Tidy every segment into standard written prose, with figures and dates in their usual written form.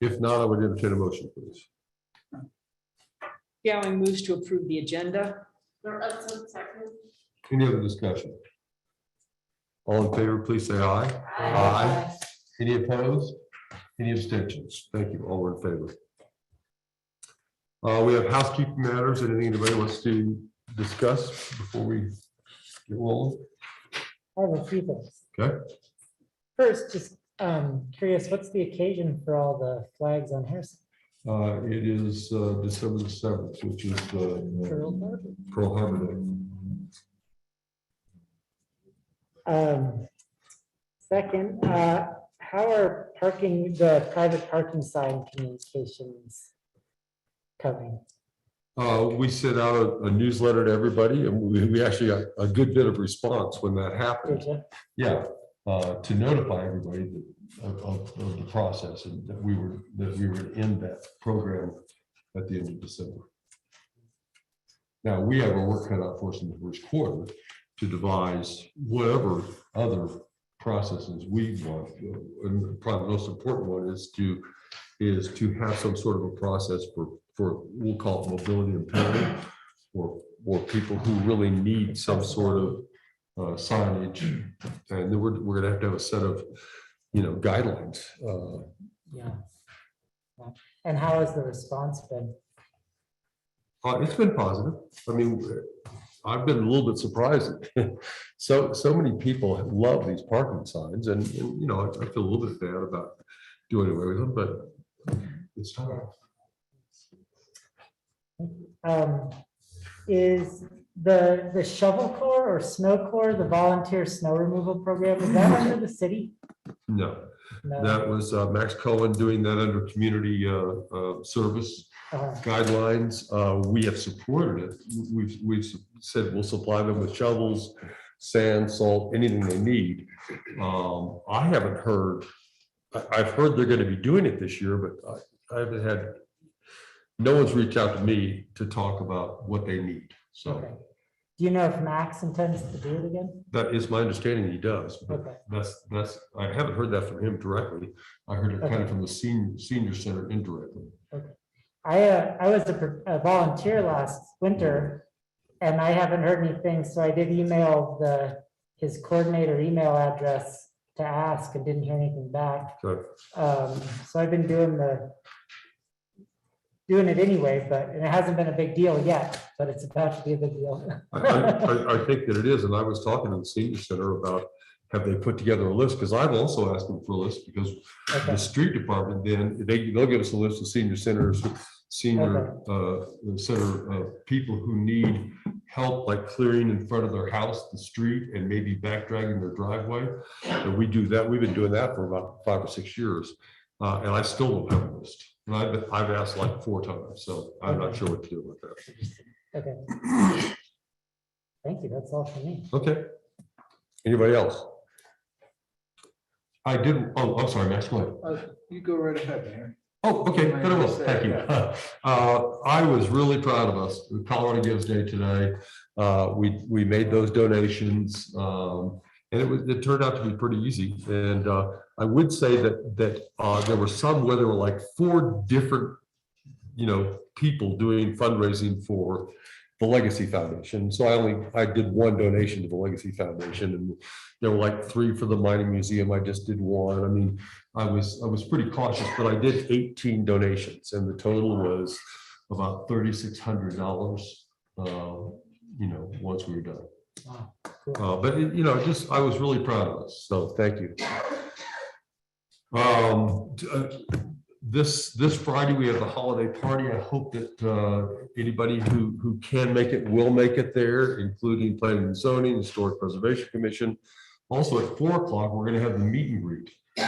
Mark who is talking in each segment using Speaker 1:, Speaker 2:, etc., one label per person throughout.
Speaker 1: If not, I would entertain a motion, please.
Speaker 2: Gowing moves to approve the agenda.
Speaker 1: Any other discussion? All in favor, please say aye. Aye. Any opposed? Any abstentions? Thank you. All were in favor. We have housekeeping matters. Anything anybody wants to discuss before we get rolling?
Speaker 3: I have a few things.
Speaker 1: Okay.
Speaker 3: First, just curious, what's the occasion for all the flags on Harrison?
Speaker 1: It is December the 7th, which is
Speaker 3: Pearl Harbor?
Speaker 1: Pearl Harbor Day.
Speaker 3: Second, how are the private parking sign communications coming?
Speaker 1: We sent out a newsletter to everybody, and we actually got a good bit of response when that happened.
Speaker 3: Did you?
Speaker 1: Yeah, to notify everybody of the process and that we were in that program at the end of December. Now, we have our work cut out for us in the first quarter to devise whatever other processes we want. And probably the most important one is to have some sort of a process for we'll call it mobility impaired, or people who really need some sort of signage, and then we're gonna have to have a set of guidelines.
Speaker 3: Yeah. And how has the response been?
Speaker 1: It's been positive. I mean, I've been a little bit surprised. So many people love these parking signs, and I feel a little bit bad about doing away with them, but it's time.
Speaker 3: Is the Shovel Corps or Snow Corps, the volunteer snow removal program, is that under the city?
Speaker 1: No,
Speaker 3: No.
Speaker 1: that was Max Cohen doing that under community service guidelines. We have supported it. We've said we'll supply them with shovels, sand, salt, anything they need. I haven't heard. I've heard they're going to be doing it this year, but I haven't had. No one's reached out to me to talk about what they need. So
Speaker 3: Okay. Do you know if Max intends to do it again?
Speaker 1: that is my understanding he does. But
Speaker 3: Okay.
Speaker 1: that's I haven't heard that from him directly. I heard it kind
Speaker 3: Okay.
Speaker 1: of from the senior center indirectly.
Speaker 3: I was a volunteer last winter and I haven't heard anything, so I did email his coordinator email address to ask and didn't hear anything back.
Speaker 1: So
Speaker 3: So I've been doing it anyway, but it hasn't been a big deal yet, but it's about to be a big deal.
Speaker 1: I think that it is, and I was talking to the senior center about have they put together a list, because I've also asked them for a list, because
Speaker 3: Okay.
Speaker 1: the street department, then they'll give us a list of senior centers, senior center people who need help, like clearing in front of their house, the street, and maybe back dragging their driveway. And we do that. We've been doing that for about 5 or 6 years, and I still don't have a list. And I've asked like 4 times, so I'm not sure what to do with that.
Speaker 3: Okay. Thank you. That's all for me.
Speaker 1: Okay. Anybody else? I didn't. Oh, I'm sorry, Max. Go ahead.
Speaker 4: You go right ahead, Mayor.
Speaker 1: Oh, okay, very well, thank you. I was really proud of us, Colorado Gives Day today. We made those donations, and it turned out to be pretty easy. And I would say that there were some where there were like 4 different, people doing fundraising for the Legacy Foundation. So I did 1 donation to the Legacy Foundation, and there were like 3 for the Mining Museum. I just did 1. I mean, I was pretty cautious, but I did 18 donations, and the total was about $3,600. Once we were done.
Speaker 3: Wow, cool.
Speaker 1: But I was really proud of us. So thank you. This Friday we have the holiday party. I hope that anybody who can make it will make it there, including Planning and Zoning, Historic Preservation Commission. Also at 4 o'clock, we're going to have the meet and greet for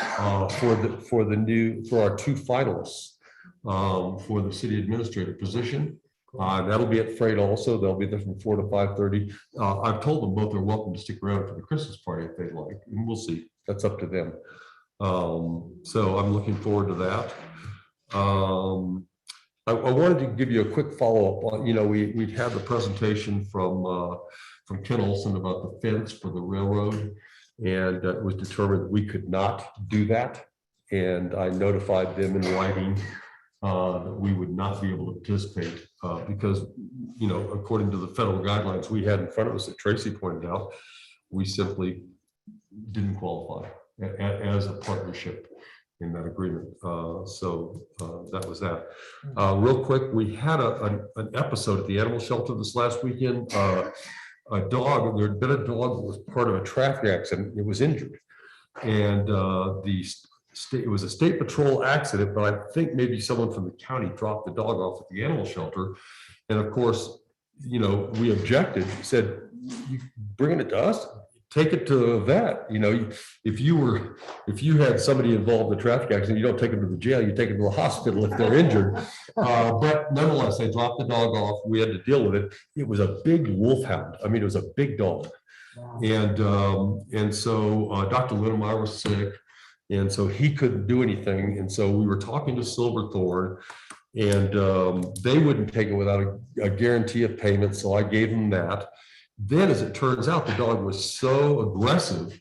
Speaker 1: our 2 finalists for the city administrator position. That'll be at Freight also. They'll be there from 4 to 5:30. I've told them both are welcome to stick around for the Christmas party if they'd like, and we'll see. That's up to them. So I'm looking forward to that. I wanted to give you a quick follow-up on, we had the presentation from Ken Olson about the fence for the railroad, and it was determined we could not do that. and I notified them in writing that we would not be able to participate because, you know, according to the federal guidelines we had in front of us that Tracy pointed out, we simply didn't qualify as a partnership in that agreement. So that was that. Real quick, we had an episode at the animal shelter this last weekend. A dog, there had been a dog that was part of a traffic accident. It was injured. And it was a state patrol accident, but I think maybe someone from the county dropped the dog off at the animal shelter. And of course, you know, we objected, said, you bringing it to us, take it to a vet. You know, if you had somebody involved in a traffic accident, you don't take them to the jail, you take them to the hospital if they're injured. But nonetheless, they dropped the dog off. We had to deal with it. It was a big wolfhound. I mean, it was a big dog.
Speaker 3: Wow.
Speaker 1: And so Dr. Linnemeyer was sick, and so he couldn't do anything. And so we were talking to Silverthorne, and they wouldn't take it without a guarantee of payment. So I gave them that. Then, as it turns out, the dog was so aggressive,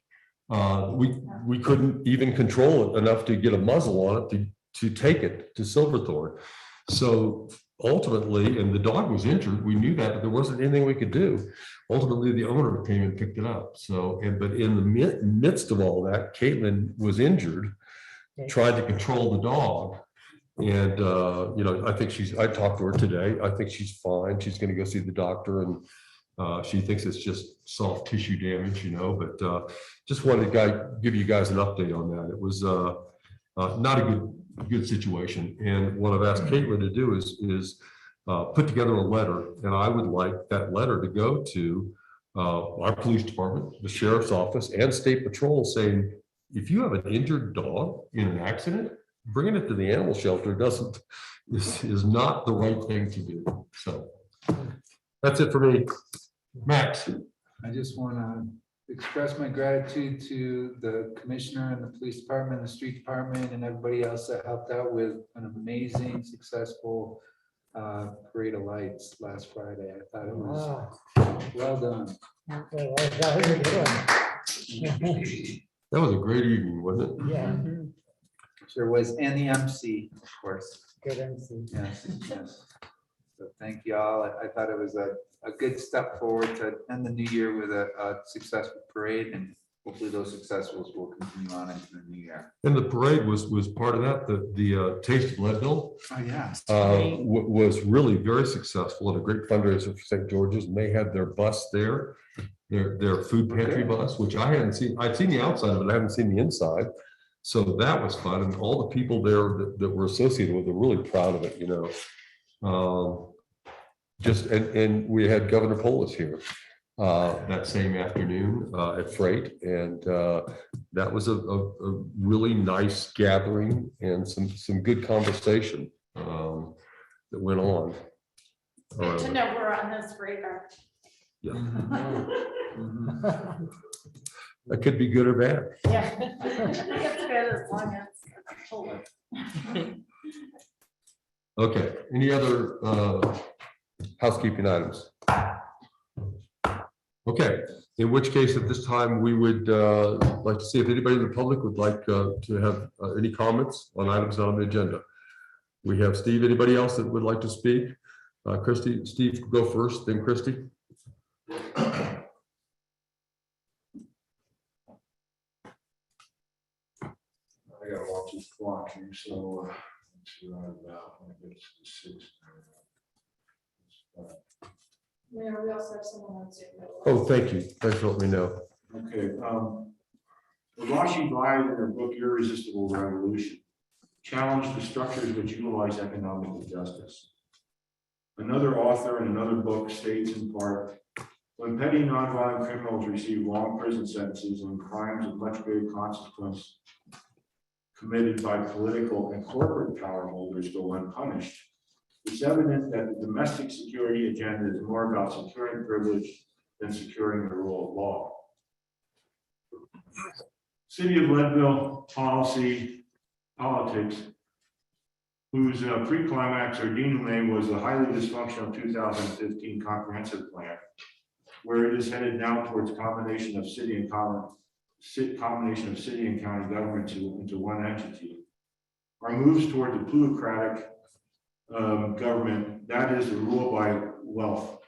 Speaker 1: we couldn't even control it enough to get a muzzle on it to take it to Silverthorne. So ultimately, and the dog was injured, we knew that, but there wasn't anything we could do. Ultimately, the owner came and picked it up. So, but in the midst of all that, Caitlin was injured, tried to control the dog. And, you know, I talked to her today. I think she's fine. She's going to go see the doctor, and she thinks it's just soft tissue damage, you know, but just wanted to give you guys an update on that. It was not a good situation. And what I've asked Caitlin to do is put together a letter, and I would like that letter to go to our police department, the sheriff's office, and state patrol, saying, if you have an injured dog in an accident, bringing it to the animal shelter is not the right thing to do. So that's it for me. Max.
Speaker 4: I just want to express my gratitude to the commissioner and the police department, the street department, and everybody else that helped out with an amazing, successful parade of lights last Friday. I thought it was well done.
Speaker 3: Okay, well, that was a good one.
Speaker 1: That was a great evening, wasn't it?
Speaker 3: Yeah,
Speaker 4: There was, and the MC, of course.
Speaker 3: good MC.
Speaker 4: Yes, yes. So thank you all. I thought it was a good step forward to end the new year with a successful parade, and hopefully those successes will continue on into the new year.
Speaker 1: And the parade was part of that. The Taste of Leadville
Speaker 4: Oh, yeah.
Speaker 1: was really very successful and a great fundraiser for St. George's. And they had their bus there, their food pantry bus, which I hadn't seen. I'd seen the outside of it, I haven't seen the inside. So that was fun, and all the people there that were associated with it were really proud of it, you know. And we had Governor Polis here that same afternoon at Freight, and that was a really nice gathering and some good conversation that went on.
Speaker 5: Good to know we're on this radar.
Speaker 1: Yeah,
Speaker 4: Mhm.
Speaker 1: that could be good or bad.
Speaker 5: Yeah. It's good as long as it's full.
Speaker 1: Okay, any other housekeeping items? Okay, in which case at this time we would like to see if anybody in the public would like to have any comments on items on the agenda. We have Steve. Anybody else that would like to speak? Christy, Steve, go first, then Christy.
Speaker 6: I gotta watch this clock here, so let's see right about when it gets to 6.
Speaker 5: Yeah, we also have someone on Zoom.
Speaker 1: Oh, thank you. Thanks for letting me know.
Speaker 6: Okay, Rashi Blythe in her book Irresistible Revolution challenged the structures which utilize economic justice. Another author in another book states in part, when petty nonviolent criminals receive long prison sentences and crimes of much greater consequence committed by political and corporate power holders go unpunished, it's evident that the domestic security agenda is more about securing privilege than securing the rule of law. City of Leadville politics, whose pre-climax or denouement was the highly dysfunctional 2015 comprehensive plan, where it is headed now towards a combination of city and common combination of city and county government into one entity, are moves toward the plutocratic government, that is the rule by wealth.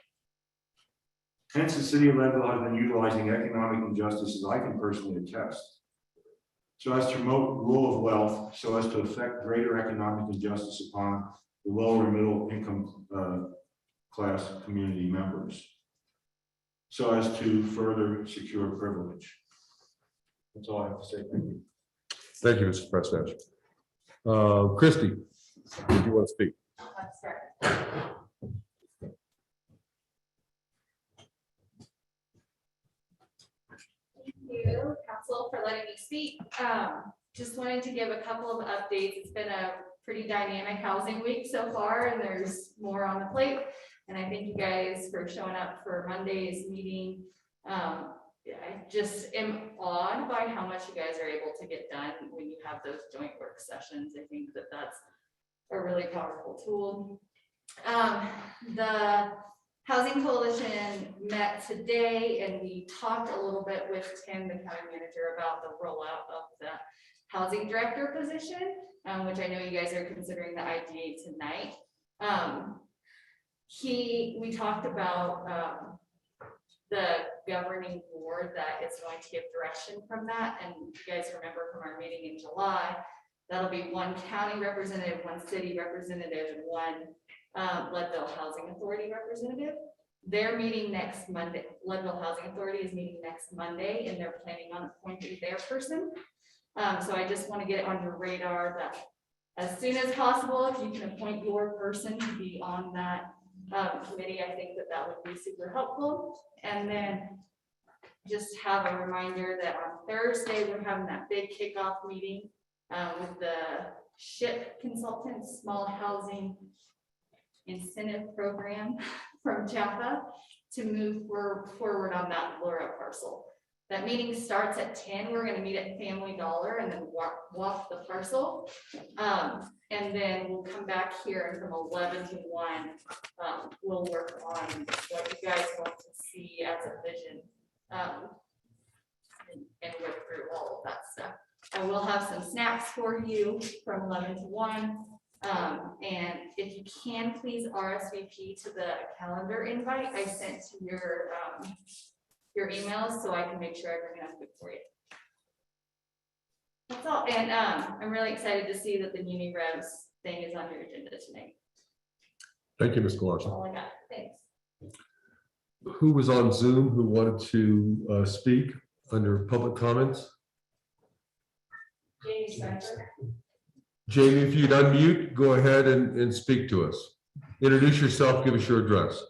Speaker 6: Hence, the city of Leadville has been utilizing economic injustice, as I can personally attest, so as to promote rule of wealth, so as to affect greater economic injustice upon the lower and middle income class community members, so as to further secure privilege. That's all I have to say. Thank you.
Speaker 1: Thank you, Mr. President. Christie, did you want to speak?
Speaker 5: Let's start. Thank you, council, for letting me speak. Just wanted to give a couple of updates. It's been a pretty dynamic housing week so far, and there's more on the plate. And I thank you guys for showing up for Monday's meeting. I just am awed by how much you guys are able to get done when you have those joint work sessions. I think that that's a really powerful tool. The Housing Coalition met today, and we talked a little bit with Tim, the county manager, about the rollout of the housing director position, which I know you guys are considering the IGA tonight. We talked about the governing board that is going to give direction from that. And you guys remember from our meeting in July, that'll be one county representative, one city representative, and one Leadville Housing Authority representative. They're meeting next Monday. Leadville Housing Authority is meeting next Monday, and they're planning on appointing their person. So I just want to get it on your radar that as soon as possible, if you can appoint your person to be on that committee, I think that that would be super helpful. And then just have a reminder that on Thursday, we're having that big kickoff meeting with the SHIP Consultants Small Housing Incentive Program from Jaffa to move forward on that Laura parcel. That meeting starts at 10. We're going to meet at Family Dollar and then walk the parcel. And then we'll come back here, and from 11 to 1, we'll work on what you guys want to see as a vision and work through all of that stuff. I will have some snacks for you from 11 to 1. And if you can, please RSVP to the calendar invite I sent to your emails, so I can make sure I bring enough food for you. That's all. And I'm really excited to see that the Muni Revs thing is on your agenda tonight.
Speaker 1: Thank you, Ms.
Speaker 5: That's
Speaker 1: Larson.
Speaker 5: all I got. Thanks.
Speaker 1: Who was on Zoom who wanted to speak under public comments?
Speaker 5: Jamie Steinberg.
Speaker 1: Jamie, if you'd unmute, go ahead and speak to us. Introduce yourself, give us your address.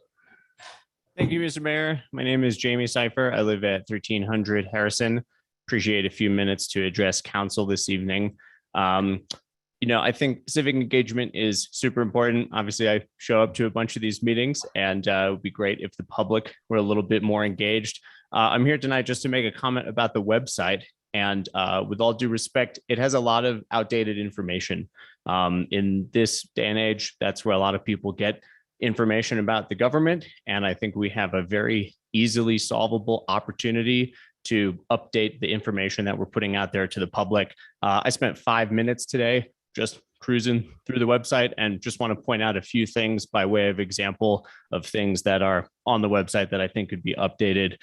Speaker 7: Thank you, Mr. Mayor. My name is Jamie Seifer. I live at 1300 Harrison. Appreciate a few minutes to address council this evening. I think civic engagement is super important. Obviously, I show up to a bunch of these meetings, and it would be great if the public were a little bit more engaged. I'm here tonight just to make a comment about the website. And with all due respect, it has a lot of outdated information. In this day and age, that's where a lot of people get information about the government. And I think we have a very easily solvable opportunity to update the information that we're putting out there to the public. I spent 5 minutes today just cruising through the website, and just want to point out a few things by way of example of things that are on the website that I think could be updated.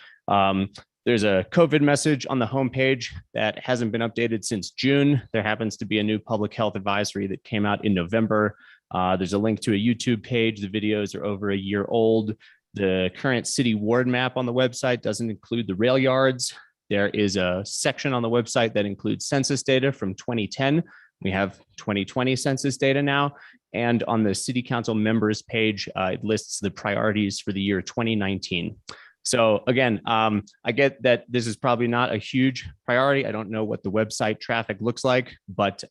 Speaker 7: There's a COVID message on the homepage that hasn't been updated since June. There happens to be a new public health advisory that came out in November. There's a link to a YouTube page. The videos are over a year old. The current city ward map on the website doesn't include the rail yards. There is a section on the website that includes census data from 2010. We have 2020 census data now. And on the city council members page, it lists the priorities for the year 2019. So again, I get that this is probably not a huge priority. I don't know what the website traffic looks like, but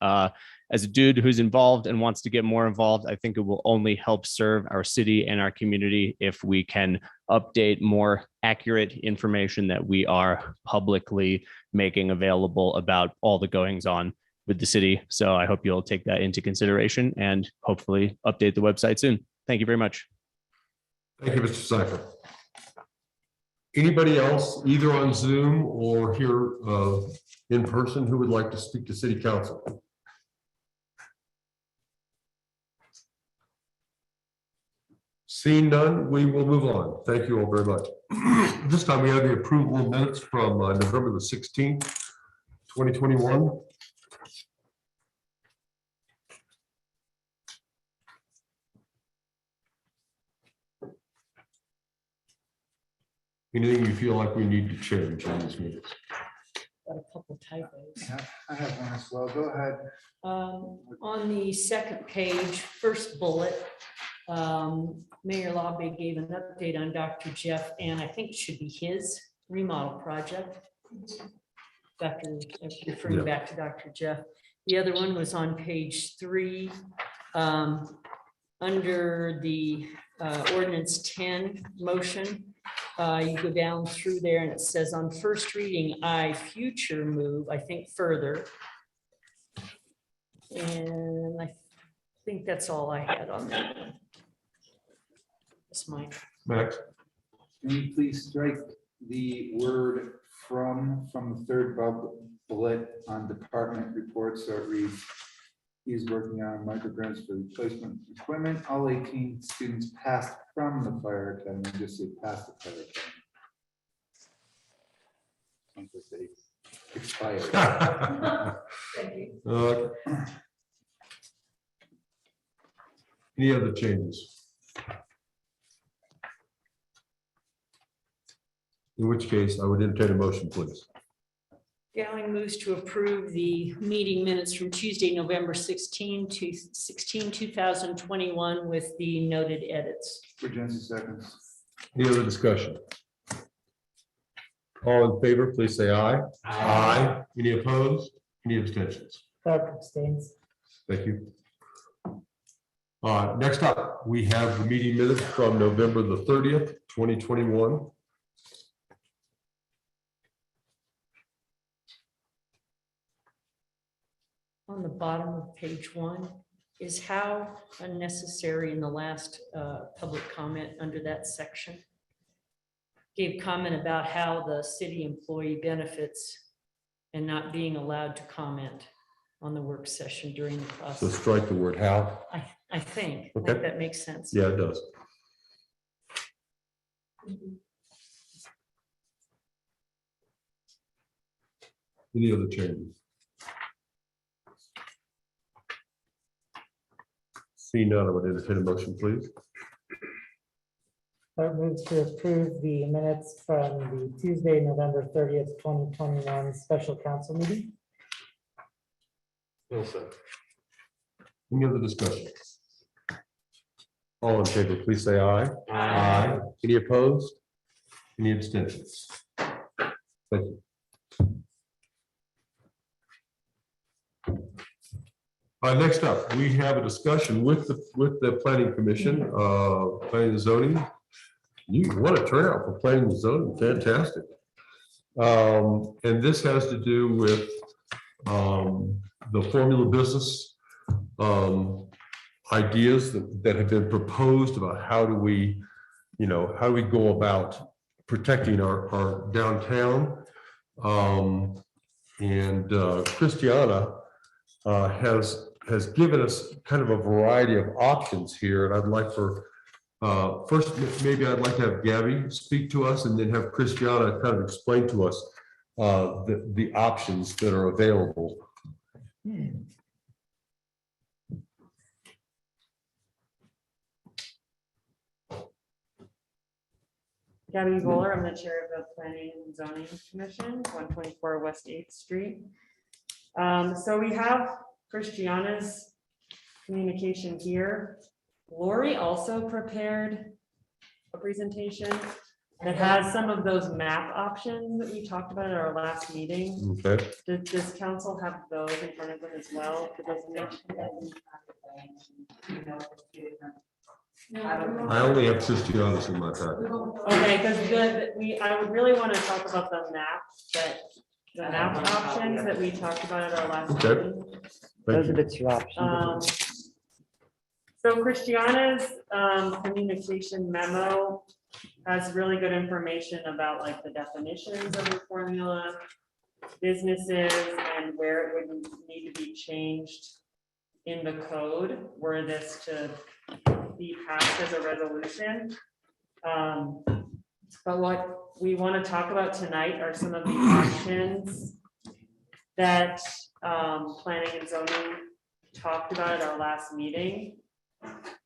Speaker 7: as a dude who's involved and wants to get more involved, I think it will only help serve our city and our community if we can update more accurate information that we are publicly making available about all the goings on with the city. So I hope you'll take that into consideration and hopefully update the website soon. Thank you very much.
Speaker 1: Thank you, Mr. Seifer. Anybody else, either on Zoom or here in person, who would like to speak to city council? Seeing none, we will move on. Thank you all very much. This time we have the approval of minutes from November the 16th, 2021. Anything you feel like we need to change in these minutes?
Speaker 2: Got a couple typos.
Speaker 4: Yeah, I have one as well. Go ahead.
Speaker 2: On the second page, first bullet, Mayor Lobby gave an update on Dr. Jeff, and I think it should be his remodel project. Referring back to Dr. Jeff. The other one was on page 3, under the ordinance 10 motion. You go down through there and it says on first reading, future move, I think further. And I think that's all I had on that. That's mine.
Speaker 1: Max?
Speaker 4: Can you please strike the word from the third bullet on department reports, so it reads, he's working on microgrants for replacement equipment. All 18 students passed from the fire academy, just say past the fire academy. Don't just say expired.
Speaker 5: Thank you.
Speaker 1: Any other changes? In which case, I would entertain a motion, please.
Speaker 2: Gowing moves to approve the meeting minutes from Tuesday, November 2021 with the noted edits.
Speaker 4: Virginia seconds.
Speaker 1: Any other discussion? All in favor, please say aye. Aye. Any opposed? Any abstentions?
Speaker 3: Clark abstains.
Speaker 1: Thank you. Next up, we have the meeting minutes from November the 30th, 2021.
Speaker 2: On the bottom of page 1 is how unnecessary in the last public comment under that section. Gave comment about how the city employee benefits and not being allowed to comment on the work session during the
Speaker 1: So
Speaker 2: process.
Speaker 1: strike the word how.
Speaker 2: I think
Speaker 1: Okay.
Speaker 2: that makes sense.
Speaker 1: Yeah, it does. Any other changes? See none, I would entertain a motion, please.
Speaker 3: Clark moves to approve the minutes from the Tuesday, November 30th, 2021 special council meeting.
Speaker 1: Any other discussion? All in favor, please say aye. Aye. Any opposed? Any abstentions? Thank you. Next up, we have a discussion with the planning commission, planning and zoning. What a turnout for planning and zoning, fantastic. And this has to do with the formula business ideas that have been proposed about how do we go about protecting our downtown. And Christiana has given us kind of a variety of options here, and I'd like for first, maybe I'd like to have Gabby speak to us, and then have Christiana kind of explain to us the options that are available.
Speaker 8: Gabby Bowler, I'm the chair of the Planning and Zoning Commission, 124 West 8th Street. So we have Christiana's communication here. Lori also prepared a presentation that has some of those map options that we talked about at our last meeting.
Speaker 1: Okay.
Speaker 8: Does council have those in front of them as well? The designation?
Speaker 1: I only have Christiana's in my packet.
Speaker 8: Okay, because I would really want to talk about the map options that we talked about at our last
Speaker 1: Okay.
Speaker 8: meeting.
Speaker 1: Thank you.
Speaker 3: the two options.
Speaker 8: So Christiana's communication memo has really good information about like the definitions of the formula, businesses, and where it would need to be changed in the code were this to be passed as a resolution. But what we want to talk about tonight are some of the options that planning and zoning talked about at our last meeting.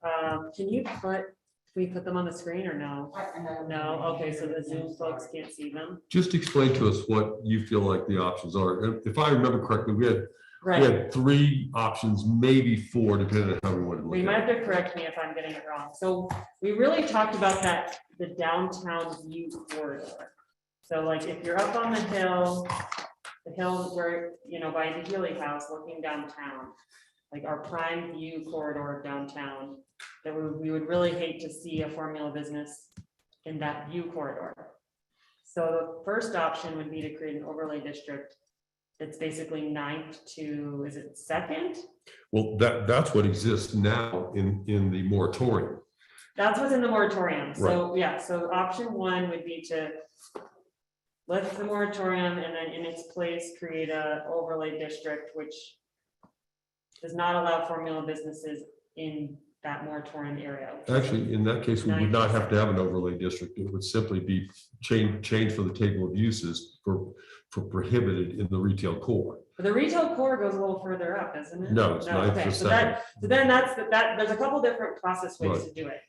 Speaker 8: Can we put them on the screen or no? No, okay, so the Zoom folks can't see them.
Speaker 1: Just explain to us what you feel like the options are. If I remember correctly, we
Speaker 8: Right,
Speaker 1: had 3 options, maybe 4, depending on how we want to
Speaker 8: we
Speaker 1: look
Speaker 8: might
Speaker 1: at it.
Speaker 8: have to correct me if I'm getting it wrong. So we really talked about that, the downtown view corridor. So like if you're up on the hill where, you know, by the Healy House looking downtown, like our prime view corridor of downtown, that we would really hate to see a formula business in that view corridor. So the first option would be to create an overlay district that's basically 9th to, is it 2nd?
Speaker 1: Well, that's what exists now in the moratorium.
Speaker 8: That's what's in the moratorium. So, yeah, so option 1 would be to lift the moratorium and then in its place, create a overlay district, which does not allow formula businesses in that moratorium area.
Speaker 1: Actually, in that case, we would not have to have an overlay district. It would simply be change for the table of uses for prohibited in the retail core.
Speaker 8: But the retail core goes a little further up, doesn't it?
Speaker 1: No, it's not.
Speaker 8: Okay, so then there's a couple different process ways to do it.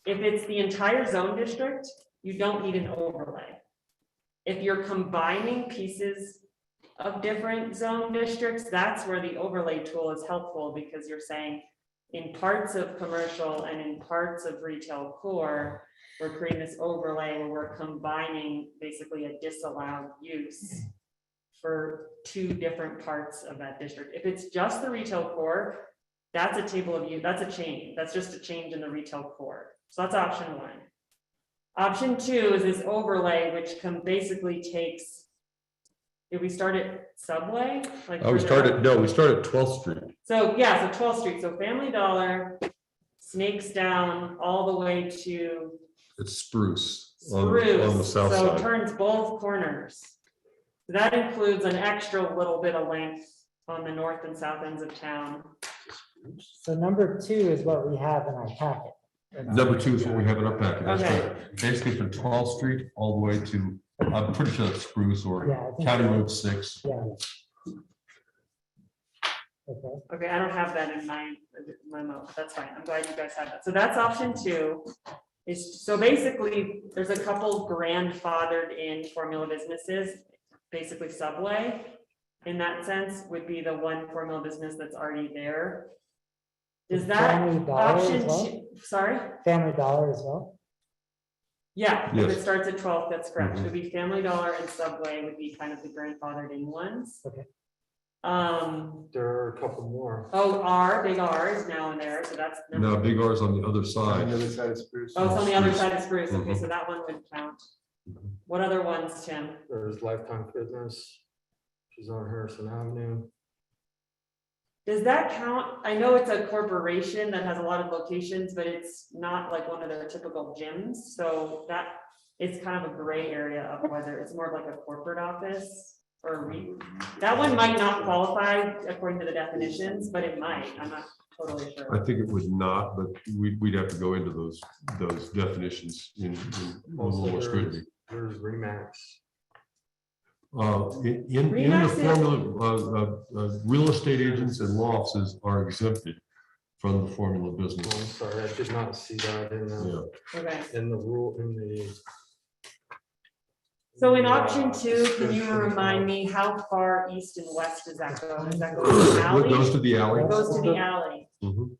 Speaker 8: If it's the entire zone district, you don't need an overlay. If you're combining pieces of different zone districts, that's where the overlay tool is helpful, because you're saying in parts of commercial and in parts of retail core, we're creating this overlay where we're combining basically a disallowed use for 2 different parts of that district. If it's just the retail core, that's a table of use, that's a change. That's just a change in the retail core. So that's option 1. Option 2 is this overlay, which basically takes, did we start at Subway? Like
Speaker 1: We start at 12th Street.
Speaker 8: so yeah, so 12th Street, so Family Dollar snakes down all the way to
Speaker 1: It's Spruce
Speaker 8: Spruce.
Speaker 1: on the south
Speaker 8: So it
Speaker 1: side.
Speaker 8: turns both corners. That includes an extra little bit of length on the north and south ends of town.
Speaker 3: So number 2 is what we have in our packet.
Speaker 1: Number 2 is what we have in our packet. That's
Speaker 8: Okay.
Speaker 1: right. Basically from 12th Street all the way to, I'm pretty sure it's Spruce or
Speaker 3: Yeah, I think
Speaker 1: County
Speaker 3: so.
Speaker 1: Road 6.
Speaker 3: Yeah. Okay,
Speaker 8: Okay, I don't have that in my memo. That's fine. I'm glad you guys have that. So that's option 2. Is, so basically, there's a couple grandfathered in formula businesses, basically Subway. In that sense, would be the one formula business that's already there. Is that
Speaker 3: Family Dollar as
Speaker 8: option
Speaker 3: well?
Speaker 8: 2? Sorry?
Speaker 3: Family Dollar as well.
Speaker 8: Yeah, if
Speaker 1: Yes.
Speaker 8: it starts at 12th, that's correct. It
Speaker 1: Mhm.
Speaker 8: would be Family Dollar and Subway would be kind of the grandfathered in ones.
Speaker 3: Okay.
Speaker 9: There are a couple more.
Speaker 8: Big R is now in there, so that's.
Speaker 1: Now Big R's on the other
Speaker 4: On
Speaker 1: side.
Speaker 4: the other side of Spruce.
Speaker 8: Oh, it's on the other
Speaker 1: Spruce.
Speaker 8: side of Spruce. Okay,
Speaker 1: Mhm.
Speaker 8: so that one would count.
Speaker 1: Mhm.
Speaker 8: What other ones, Tim?
Speaker 9: There's Lifetime Fitness. She's on Harrison Avenue.
Speaker 8: Does that count? I know it's a corporation that has a lot of locations, but it's not like one of their typical gyms. So that is kind of a gray area of whether it's more like a corporate office or a that one might not qualify according to the definitions, but it might. I'm not totally sure.
Speaker 1: I think it would not, but we'd have to go into those definitions in a little more scrutiny.
Speaker 9: There's Remax.
Speaker 1: In the
Speaker 8: Remax is-
Speaker 1: formula, real estate agents and law offices are exempted from the formula
Speaker 9: Oh, I'm
Speaker 1: business.
Speaker 9: sorry, I did not see that in the,
Speaker 1: Yeah,
Speaker 8: Okay.
Speaker 9: in the rule, in the.
Speaker 8: So in option 2, can you
Speaker 9: description.
Speaker 8: remind me how far east and west does that go? Does that go to the
Speaker 1: it
Speaker 8: alley?
Speaker 1: goes to the alley.
Speaker 8: It goes to the alley.
Speaker 1: Mhm.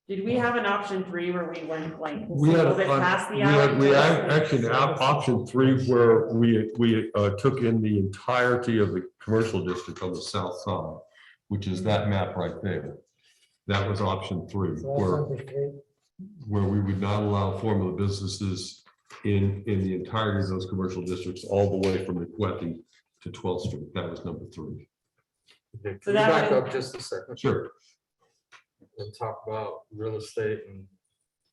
Speaker 8: Did we have an option 3 where we went like a
Speaker 1: We had,
Speaker 8: little bit past the alley?
Speaker 1: we had actually option 3 where we took in the entirety of the commercial district on the south side, which is that map right there. That was option 3,
Speaker 3: So that's number 3.
Speaker 1: where we would not allow formula businesses in the entirety of those commercial districts, all the way from McWethy to 12th Street. That was number 3.
Speaker 9: Okay,
Speaker 8: So
Speaker 9: can you
Speaker 8: that
Speaker 9: back
Speaker 8: would-
Speaker 9: up just a second?
Speaker 1: Sure.
Speaker 9: and talk about real estate and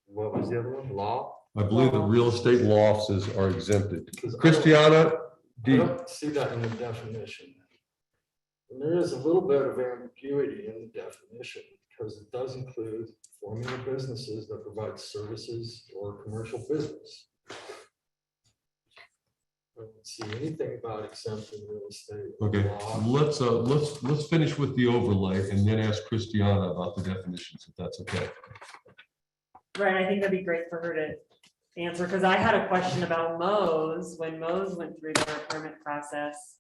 Speaker 9: what was the other one? Law?
Speaker 1: I believe the real estate losses are exempted.
Speaker 9: 'Cause I don't-
Speaker 1: Christiana,
Speaker 9: I don't see that in the definition. And there is a little bit of ambiguity in the definition because it does include forming of businesses that provide services or commercial business. I don't see anything about exempting real estate.
Speaker 1: okay,
Speaker 9: law.
Speaker 1: let's finish with the overlay and then ask Christiana about the definitions, if that's okay.
Speaker 8: Right, I think that'd be great for her to answer, because I had a question about Mo's, when Mo's went through their permit process.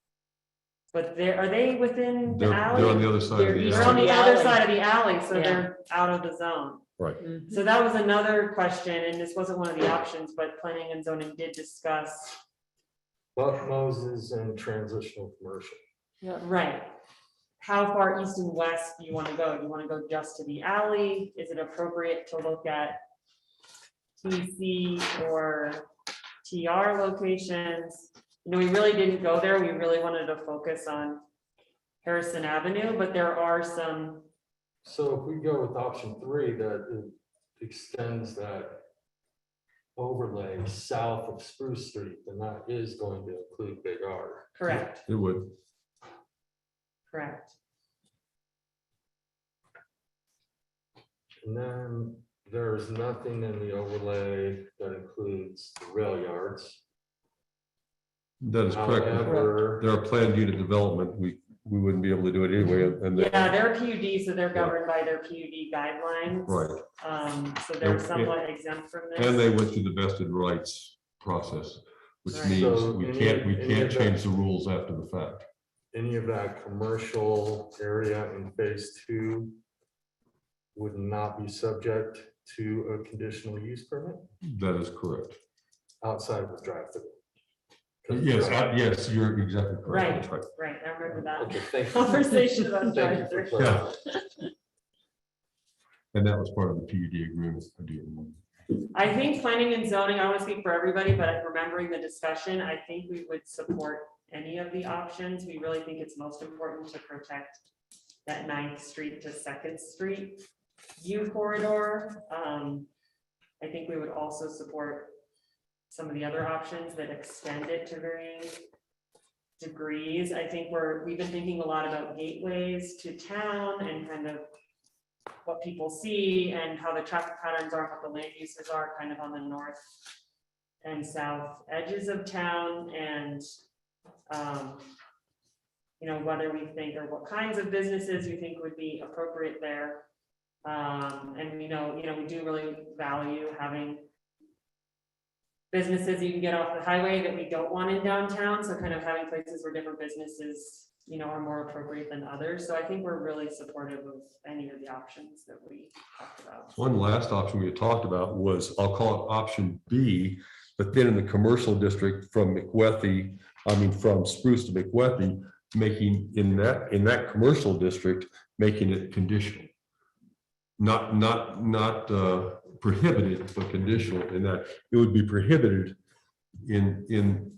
Speaker 8: But are they within the
Speaker 1: They're
Speaker 8: alley?
Speaker 1: on the other side of the
Speaker 8: They're on
Speaker 1: alley.
Speaker 8: the other side of the alley, so
Speaker 2: Yeah.
Speaker 8: they're out of the zone.
Speaker 1: Right.
Speaker 8: So that was another question, and this wasn't one of the options, but planning and zoning did discuss.
Speaker 9: But Moses and transitional commercial.
Speaker 8: Right. How far east and west do you want to go? Do you want to go just to the alley? Is it appropriate to look at TC or TR locations? You know, we really didn't go there. We really wanted to focus on Harrison Avenue, but there are some,
Speaker 9: So if we go with option 3, that it extends that overlay south of Spruce Street, then that is going to include Big R.
Speaker 8: correct,
Speaker 1: It would.
Speaker 8: correct.
Speaker 9: And then there's nothing in the overlay that includes the rail yards.
Speaker 1: That is correct.
Speaker 9: However,
Speaker 1: They're a planned unit development. We wouldn't be able to do it anyway, and they-
Speaker 8: Yeah, they're PUD, so they're governed by their PUD guidelines.
Speaker 1: right.
Speaker 8: So they're
Speaker 1: Yeah.
Speaker 8: somewhat exempt from this.
Speaker 1: And they went through the vested rights process, which
Speaker 8: Right.
Speaker 1: means
Speaker 9: So
Speaker 1: we
Speaker 9: any-
Speaker 1: can't
Speaker 9: any of that-
Speaker 1: change the rules after the fact.
Speaker 9: any of that commercial area in phase 2 would not be subject to a conditional use permit
Speaker 1: That is correct.
Speaker 9: outside of the drive-through.
Speaker 1: Yes, you're exactly correct.
Speaker 8: Right.
Speaker 1: That's right.
Speaker 8: Right, I remember that
Speaker 9: Okay, thank you.
Speaker 8: conversation about
Speaker 9: Thank you for
Speaker 8: drive-through.
Speaker 9: clarifying.
Speaker 1: And that was part of the PUD agreement. I do.
Speaker 8: I think planning and zoning, I want to speak for everybody, but remembering the discussion, I think we would support any of the options. We really think it's most important to protect that 9th Street to 2nd Street U corridor. I think we would also support some of the other options that extend it to varying degrees. I think we've been thinking a lot about gateways to town and kind of what people see and how the traffic patterns are, what the land uses are kind of on the north and south edges of town, and you know, whether we think or what kinds of businesses we think would be appropriate there. And we know, we do really value having businesses you can get off the highway that we don't want in downtown. So kind of having places where different businesses, are more appropriate than others. So I think we're really supportive of any of the options that we talked about.
Speaker 1: One last option we had talked about was, I'll call it option B, but then in the commercial district from from Spruce to McWethy, making in that commercial district, making it conditional. Not prohibited, but conditional in that it would be prohibited in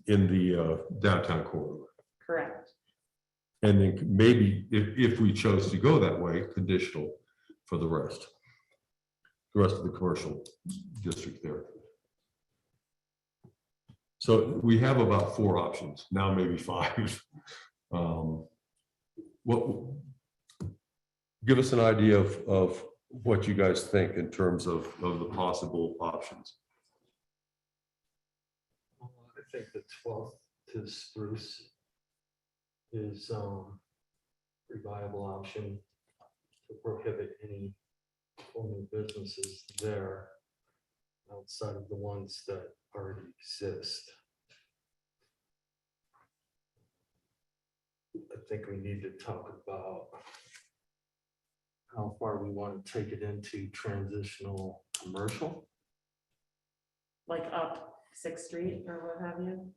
Speaker 1: the downtown corridor.
Speaker 8: Correct.
Speaker 1: And then maybe if we chose to go that way, conditional for the rest of the commercial district there. So we have about 4 options, now maybe 5. Give us an idea of what you guys think in terms of the possible options.
Speaker 9: I think the 12th to Spruce is a viable option to prohibit any form of businesses there outside of the ones that already exist. I think we need to talk about how far we want to take it into transitional commercial.
Speaker 8: Like up 6th Street or what have you.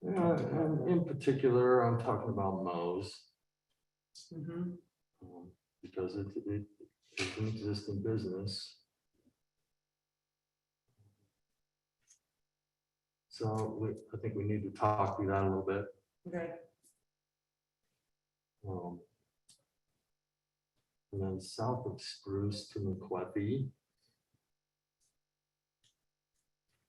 Speaker 9: And in particular, I'm talking about Mo's.
Speaker 8: Mhm.
Speaker 9: Because it's an existing business. So I think we need to talk through that a little bit.
Speaker 8: Okay.
Speaker 9: And then south of Spruce to McClethy.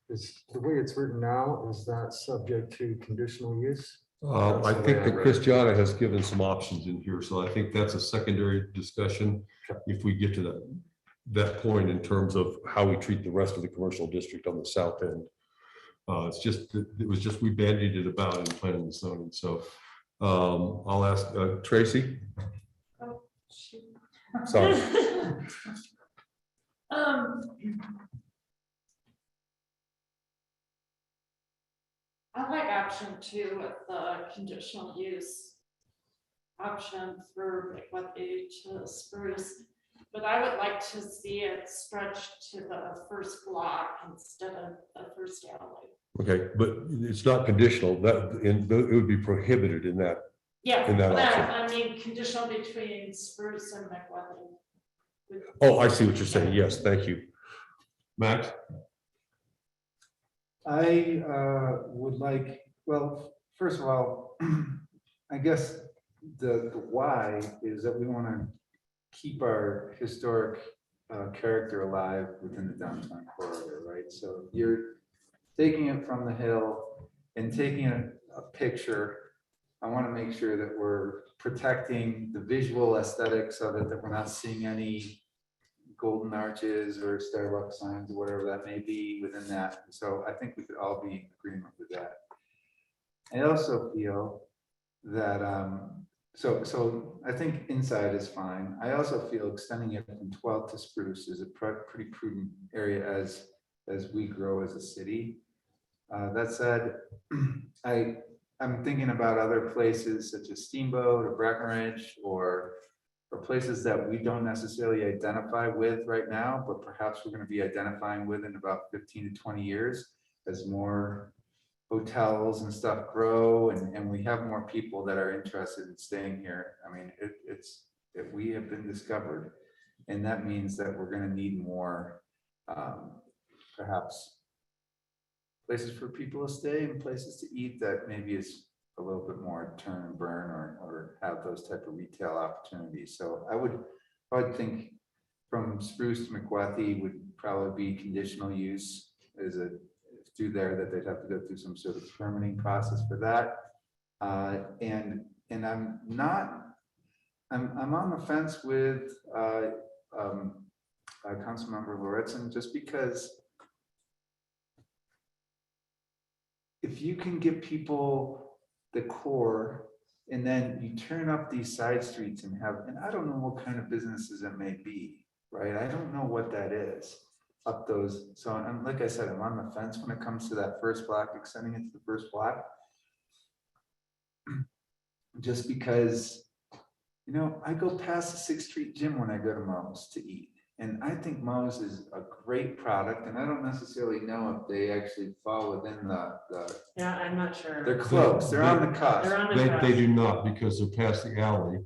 Speaker 9: Is the way it's written now, is that subject to conditional use?
Speaker 1: I think that Christiana has given some options in here, so I think that's a secondary discussion. If we get to that point in terms of how we treat the rest of the commercial district on the south end. It's just, it was just, we bandied it about in planning and zoning, so I'll ask Tracy.
Speaker 5: Oh, shoot.
Speaker 1: Sorry.
Speaker 5: I like option 2 with the conditional use option through McClethy to Spruce, but I would like to see it stretched to the first block instead of the first alley.
Speaker 1: Okay, but it's not conditional, it would be prohibited in that.
Speaker 5: Yeah,
Speaker 1: In that
Speaker 5: but
Speaker 1: option.
Speaker 5: I mean, conditional between Spruce and McClethy.
Speaker 1: Oh, I see what you're saying. Yes, thank you. Max?
Speaker 4: I would like, well, first of all, I guess the why is that we want to keep our historic character alive within the downtown corridor, right? So you're taking it from the hill and taking a picture. I want to make sure that we're protecting the visual aesthetics of it, that we're not seeing any golden arches or Starbucks signs or whatever that may be within that. So I think we could all be in agreement with that. I also feel that, so I think inside is fine. I also feel extending it from 12th to Spruce is a pretty prudent area as we grow as a city. That said, I'm thinking about other places such as Steamboat or Breckenridge or places that we don't necessarily identify with right now, but perhaps we're going to be identifying with in about 15 to 20 years as more hotels and stuff grow and we have more people that are interested in staying here. I mean, we have been discovered, and that means that we're going to need more, perhaps places for people to stay and places to eat that maybe is a little bit more turn and burn or have those type of retail opportunities. So I would think from Spruce to McClethy would probably be conditional use as a through there, that they'd have to go through some sort of permitting process for that. And I'm on the fence with Councilmember Lauritsen, just because if you can get people the core, and then you turn up these side streets and I don't know what kind of businesses it may be, right? I don't know what that is up those. So I'm, like I said, I'm on the fence when it comes to that first block, extending it to the first block. Just because, you know, I go past the 6th Street Gym when I go to Moe's to eat. And I think Moe's is a great product, and I don't necessarily know if they actually fall within the
Speaker 8: Yeah, I'm not sure.
Speaker 4: they're close, they're on the cusp.
Speaker 8: They're on the cusp.
Speaker 1: They do not, because they're past the alley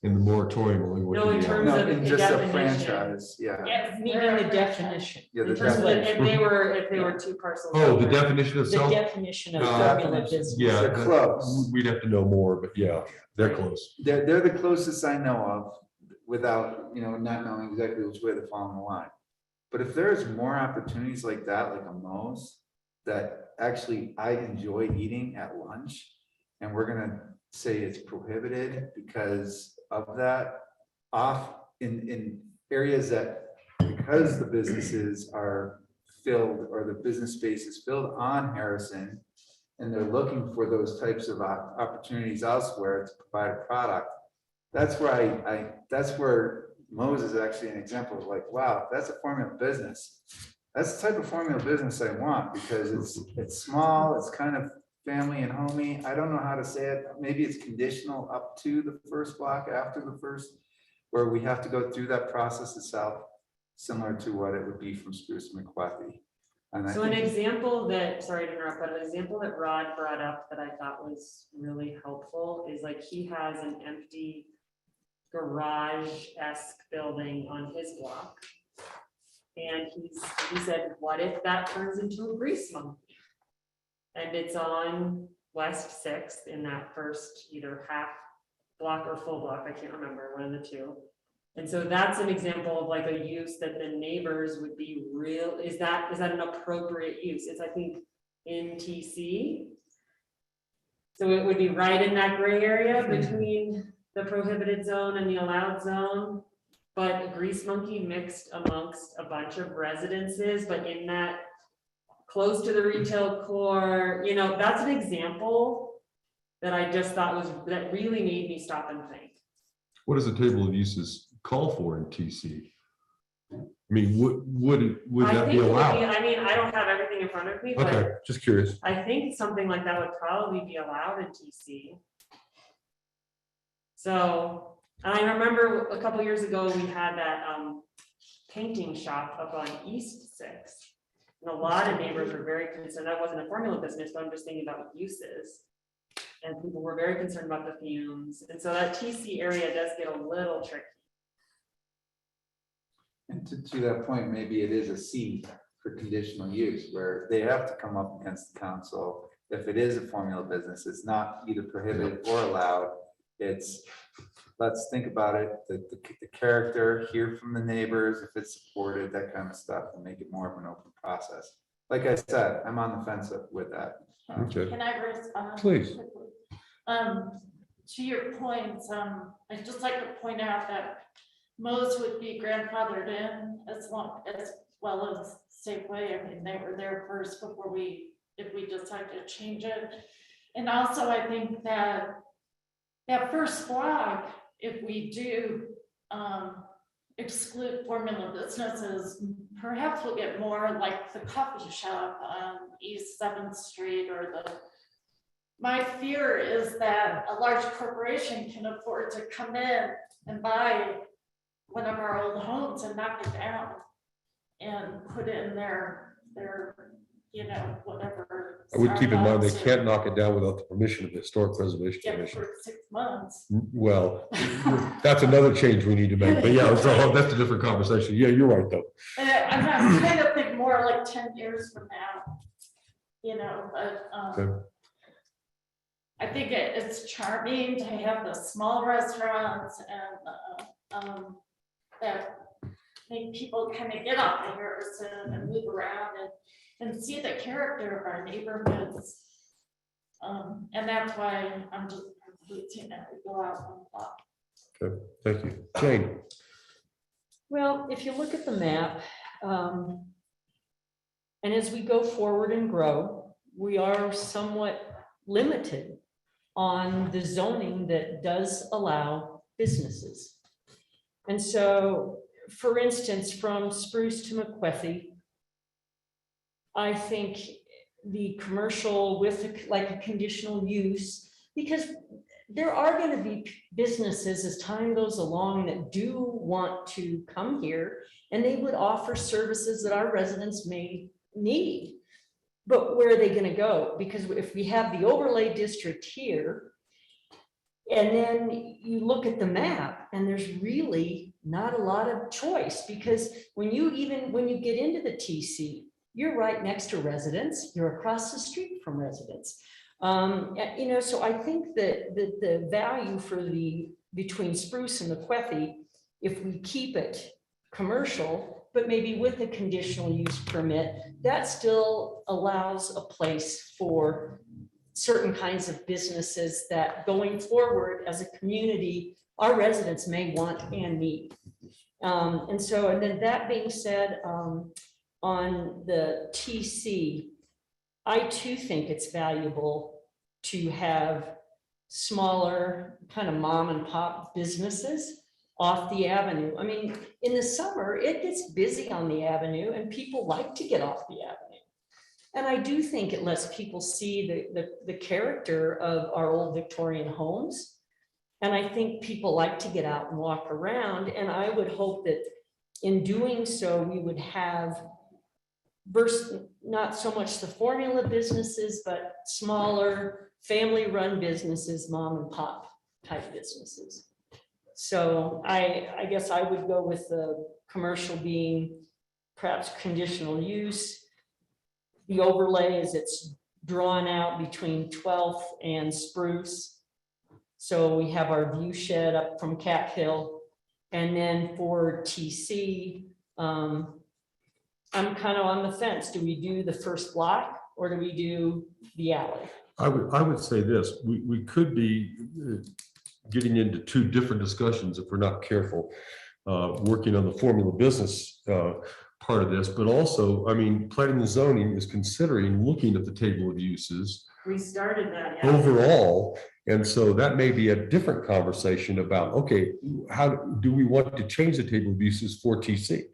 Speaker 1: and the moratorium only went
Speaker 8: No,
Speaker 1: to
Speaker 8: in
Speaker 1: the
Speaker 8: terms
Speaker 1: alley.
Speaker 8: of
Speaker 4: No, in
Speaker 8: the
Speaker 4: just a
Speaker 8: definition.
Speaker 4: franchise, yeah.
Speaker 5: Yes,
Speaker 2: Meaning the definition.
Speaker 4: Yeah,
Speaker 8: In
Speaker 4: the
Speaker 8: terms of
Speaker 4: definition.
Speaker 8: if they were 2 parcels.
Speaker 1: Oh, the
Speaker 8: over.
Speaker 1: definition
Speaker 2: The
Speaker 1: itself?
Speaker 2: definition of
Speaker 1: Uh,
Speaker 2: formula business.
Speaker 1: Yeah.
Speaker 4: They're close.
Speaker 1: We'd have to know more, but yeah, they're close.
Speaker 4: They're the closest I know of, without, you know, not knowing exactly which way to fall in the line. But if there's more opportunities like that, like a Moe's, that actually I enjoy eating at lunch, and we're gonna say it's prohibited because of that, off in areas that, because the businesses are filled, or the business space is filled on Harrison, and they're looking for those types of opportunities elsewhere to provide a product. That's where that's where Moe's is actually an example of like, wow, that's a formula business. That's the type of formula business I want, because it's small, it's kind of family and homey. I don't know how to say it. Maybe it's conditional up to the first block, after the first, where we have to go through that process itself, similar to what it would be from Spruce to McClethy. And I
Speaker 8: So an
Speaker 4: think-
Speaker 8: example that, sorry to interrupt, but an example that Rod brought up that I thought was really helpful is like he has an empty garage-esque building on his block. And he said, what if that turns into a grease monkey? And it's on West 6th in that first either half block or full block, I can't remember, one of the two. And so that's an example of like a use that the neighbors would be real, is that an appropriate use? It's, I think, in TC. So it would be right in that gray area between the prohibited zone and the allowed zone. But a grease monkey mixed amongst a bunch of residences, but in that close to the retail core, you know, that's an example that I just thought that really made me stop and think.
Speaker 1: What does the table of uses call for in TC? I mean, would
Speaker 8: I
Speaker 1: that
Speaker 8: think
Speaker 1: be
Speaker 8: it would
Speaker 1: allowed?
Speaker 8: I mean, I don't have everything in front of me,
Speaker 1: Okay,
Speaker 8: but
Speaker 1: just curious.
Speaker 8: I think something like that would probably be allowed in TC. So, I remember a couple years ago, we had that painting shop up on East Sixth. And a lot of neighbors were very concerned. That wasn't a formula business, but I'm just thinking about uses. And people were very concerned about the fumes. And so that TC area does get a little tricky.
Speaker 4: And to that point, maybe it is a C for conditional use, where they have to come up against the council. If it is a formula business, it's not either prohibited or allowed. It's, let's think about it, the character, hear from the neighbors, if it's supported, that kind of stuff, and make it more of an open process. Like I said, I'm on the fence with that.
Speaker 1: Okay,
Speaker 10: Can I respond?
Speaker 1: please.
Speaker 10: quickly? To your points, I'd just like to point out that Mo's would be grandfathered in as well as Safeway. I mean, they were there first before if we decide to change it. And also, I think that first block, if we do exclude formula businesses, perhaps we'll get more like the coffee shop on East 7th Street my fear is that a large corporation can afford to come in and buy one of our old homes and knock it down and put it in their whatever.
Speaker 1: I would keep in mind, they
Speaker 10: Starbucks or-
Speaker 1: can't knock it down without the permission of the Historic Preservation
Speaker 10: Yeah,
Speaker 1: Commission.
Speaker 10: for 6 months.
Speaker 1: Well, that's another change we need to make, but yeah, so that's a different conversation. Yeah, you're right, though.
Speaker 10: And I'm trying to think more like 10 years from now, but
Speaker 1: Okay.
Speaker 10: I think it's charming to have the small restaurants and that make people kind of get off the Harrison and move around and see the character of our neighborhoods. And that's why I'm just rooting that we go out on the block.
Speaker 1: Okay, thank you. Jane?
Speaker 2: Well, if you look at the map, and as we go forward and grow, we are somewhat limited on the zoning that does allow businesses. And so, for instance, from Spruce to McQuethy, I think the commercial with like a conditional use, because there are going to be businesses as time goes along that do want to come here and they would offer services that our residents may need. But where are they going to go? Because if we have the overlay district here, and then you look at the map and there's really not a lot of choice, because when you get into the TC, you're right next to residents, you're across the street from residents. So I think that the value between Spruce and McQuethy, if we keep it commercial, but maybe with a conditional use permit, that still allows a place for certain kinds of businesses that going forward as a community, our residents may want and need. And then that being said, on the TC, I too think it's valuable to have smaller kind of mom and pop businesses off the avenue. I mean, in the summer, it gets busy on the avenue and people like to get off the avenue. And I do think it lets people see the character of our old Victorian homes. And I think people like to get out and walk around. And I would hope that in doing so, we would have not so much the formula businesses, but smaller family-run businesses, mom and pop type businesses. So I guess I would go with the commercial being perhaps conditional use. The overlay as it's drawn out between 12th and Spruce. So we have our view shed up from Cat Hill. And then for TC, I'm kind of on the fence. Do we do the first block or do we do the alley?
Speaker 1: I would say this, we could be getting into two different discussions if we're not careful, working on the formula business part of this, but also, I mean, planning and zoning is considering looking at the table of uses
Speaker 8: We started that. yeah.
Speaker 1: overall. And so that may be a different conversation about, okay, how do we want to change the table of uses for TC?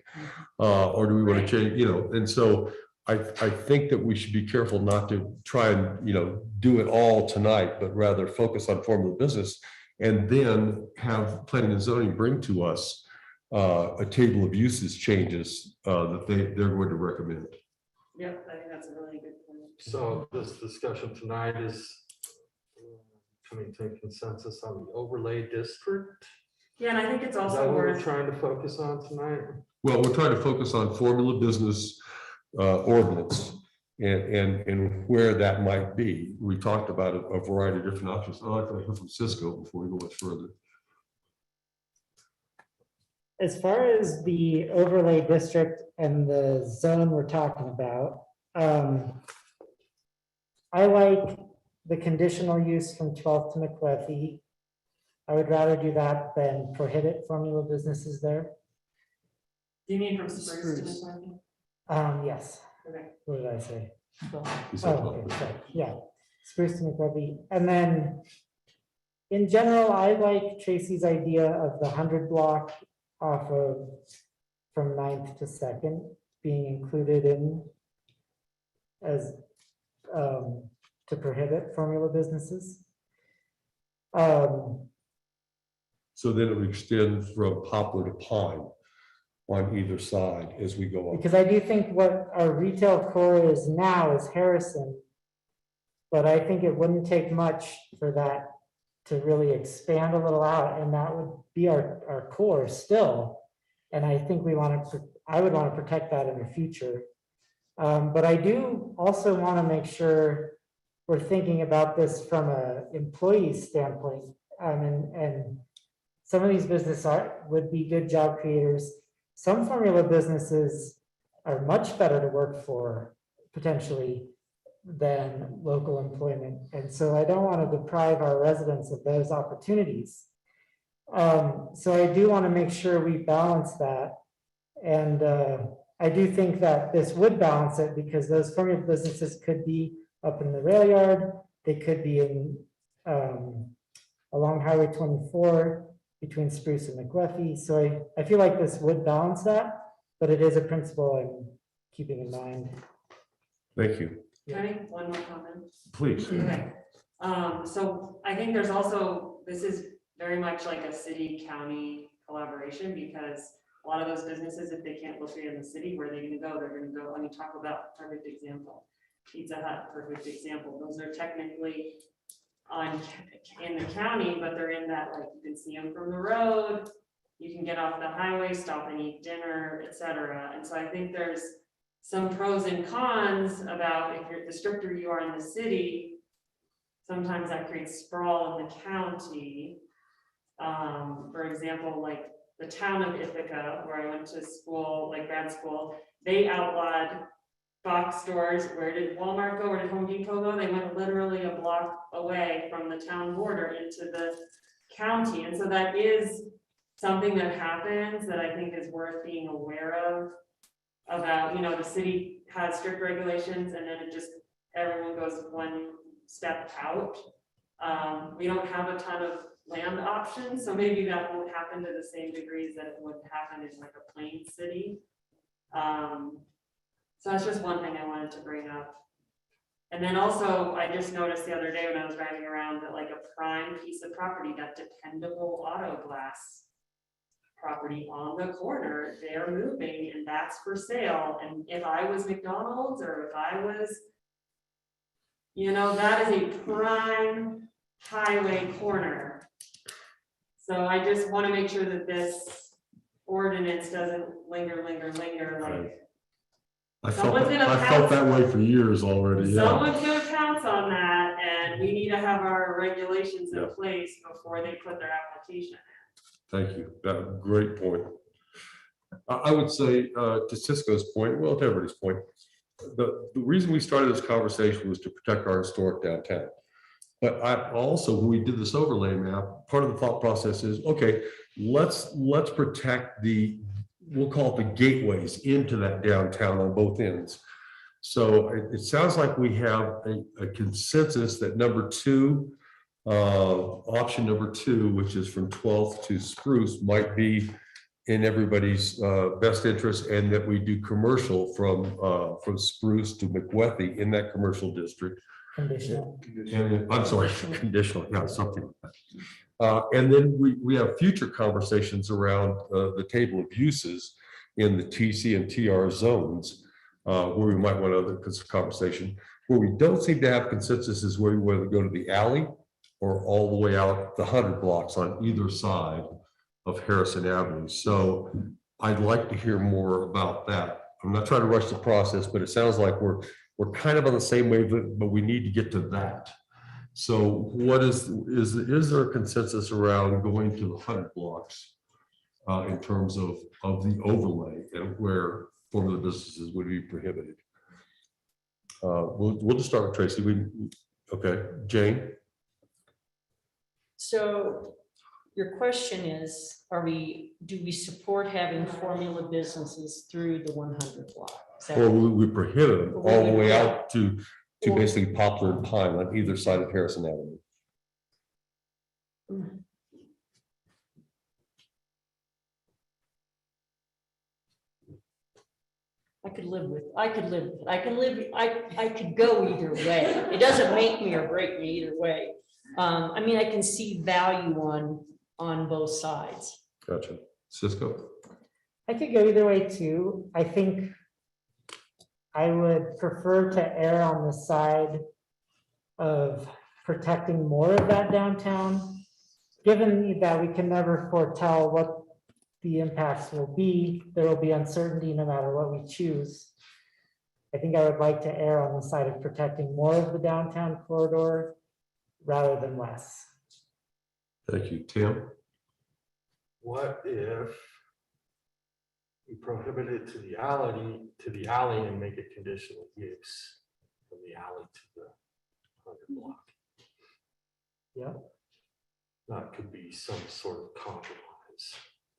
Speaker 1: Or do we want to change, you know, and so I think that we should be careful not to try and, you know, do it all tonight, but rather focus on formula business and then have planning and zoning bring to us a table of uses changes that they're going to recommend.
Speaker 8: Yep, I think that's a really good point.
Speaker 9: So this discussion tonight is coming to a consensus on the overlay district.
Speaker 8: Yeah, and I think it's
Speaker 9: Is that
Speaker 8: also
Speaker 9: what we're
Speaker 8: worth,
Speaker 9: trying to focus on tonight?
Speaker 1: Well, we're trying to focus on formula business ordinance and where that might be. We talked about a variety of different options. I'd like to hear from Cisco before we go much further.
Speaker 3: As far as the overlay district and the zone we're talking about, I like the conditional use from 12th to McWethy. I would rather do that than prohibit formula businesses there.
Speaker 8: do you mean from Spruce to
Speaker 2: Spruce.
Speaker 8: McCarthy?
Speaker 3: Yes.
Speaker 8: Okay.
Speaker 3: What did I say?
Speaker 1: He said,
Speaker 3: Oh, okay, sorry. Yeah, Spruce to McWethy. And then in general, I like Tracy's idea of the 100 block off of from 9th to 2nd being included in as to prohibit formula businesses.
Speaker 1: So then it would extend from Poplar to Pine on either side as we go on.
Speaker 3: Because I do think what our retail core is now is Harrison. But I think it wouldn't take much for that to really expand a little out, and that would be our core still. And I think I would want to protect that in the future. But I do also want to make sure we're thinking about this from an employee standpoint. And some of these businesses would be good job creators. Some formula businesses are much better to work for potentially than local employment. And so I don't want to deprive our residents of those opportunities. So I do want to make sure we balance that. And I do think that this would balance it because those formula businesses could be up in the rail yard. They could be in along Highway 24 between Spruce and McWethy. So I feel like this would balance that, but it is a principle I'm keeping in mind.
Speaker 1: Thank you.
Speaker 8: Can I make one more comment?
Speaker 1: Please.
Speaker 8: Okay, so I think there's also, this is very much like a city-county collaboration because a lot of those businesses, if they can't locate in the city, where are they gonna go? They're gonna go, let me talk about perfect example. Pizza Hut, perfect example. Those are technically in the county, but they're in that, like, you can see them from the road. You can get off the highway, stop and eat dinner, etc. And so I think there's some pros and cons about the stricter you are in the city, sometimes that creates sprawl in the county. For example, like the town of Ithaca, where I went to school, like grad school, they outlawed box stores. Where did Walmart go? Where did Home Depot go? They went literally a block away from the town border into the county. And so that is something that happens that I think is worth being aware of. About, you know, the city has strict regulations and then it just, everyone goes one step out. We don't have a ton of land options, so maybe that won't happen to the same degrees that it would happen in like a plain city. So that's just one thing I wanted to bring up. And then also, I just noticed the other day when I was driving around that like a prime piece of property, that Dependable Auto Glass property on the corner, they're moving and that's for sale. And if I was McDonald's or if I was, you know, that is a prime highway corner. So I just want to make sure that this ordinance doesn't linger like.
Speaker 1: I
Speaker 8: Someone's gonna
Speaker 1: felt that way for years already. Yeah.
Speaker 8: Someone's gonna pounce on that and we need to have our regulations in
Speaker 1: Yeah.
Speaker 8: place before they put their application
Speaker 1: Thank you. Great point. I would say to Cisco's point, well, to everybody's point, the reason we started this conversation was to protect our historic downtown. But I also, when we did this overlay map, part of the thought process is, okay, let's protect we'll call it the gateways into that downtown on both ends. So it sounds like we have a consensus that option number 2, which is from 12th to Spruce, might be in everybody's best interest, and that we do commercial from Spruce to McWethy in that commercial district.
Speaker 3: Conditional.
Speaker 1: And I'm sorry, conditional, yeah, something like that. And then we have future conversations around the table of uses in the TC and TR zones, where we might want other conversation. Where we don't seem to have consensus is where we want to go to the alley or all the way out the 100 blocks on either side of Harrison Avenue. So I'd like to hear more about that. I'm not trying to rush the process, but it sounds like we're kind of on the same wave, but we need to get to that. So what is there a consensus around going to the 100 blocks in terms of the overlay and where formula businesses would be prohibited? We'll just start with Tracy. Okay, Jane.
Speaker 2: So your question is, do we support having formula businesses through the 100 block? Is that
Speaker 1: Or
Speaker 2: what-
Speaker 1: we prohibit them all the way out to basically Poplar and Pine on either side of Harrison Avenue.
Speaker 2: I could go either way. It doesn't make me or break me either way. I mean, I can see value on both sides.
Speaker 1: Gotcha. Cisco?
Speaker 3: I could go either way too. I think I would prefer to err on the side of protecting more of that downtown, given that we can never foretell what the impacts will be. There will be uncertainty no matter what we choose. I think I would like to err on the side of protecting more of the downtown corridor rather than less.
Speaker 1: Thank you. Tim?
Speaker 9: What if we prohibit it to the alley and make it conditional use from the alley to the 100 block?
Speaker 3: Yeah.
Speaker 9: That could be some sort of compromise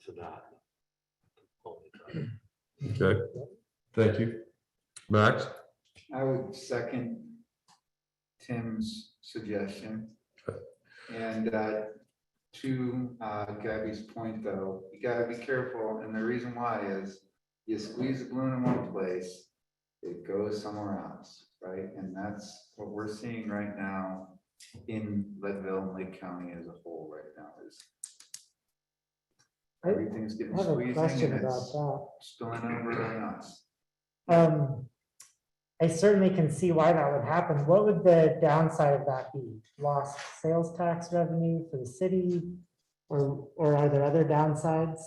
Speaker 9: to that component of it.
Speaker 1: Okay. Thank you. Max?
Speaker 4: I would second Tim's suggestion. And to Gabby's point, though, you gotta be careful, and the reason why is you squeeze the balloon in one place, it goes somewhere else, right? And that's what we're seeing right now in Leadville and Lake County as a whole right now is everything's
Speaker 3: I
Speaker 4: getting
Speaker 3: have a
Speaker 4: squeezed
Speaker 3: question
Speaker 4: and
Speaker 3: about
Speaker 4: it's
Speaker 3: that.
Speaker 4: spilling over on us.
Speaker 3: I certainly can see why that would happen. What would the downside of that be? Lost sales tax revenue for the city? Or are there other downsides?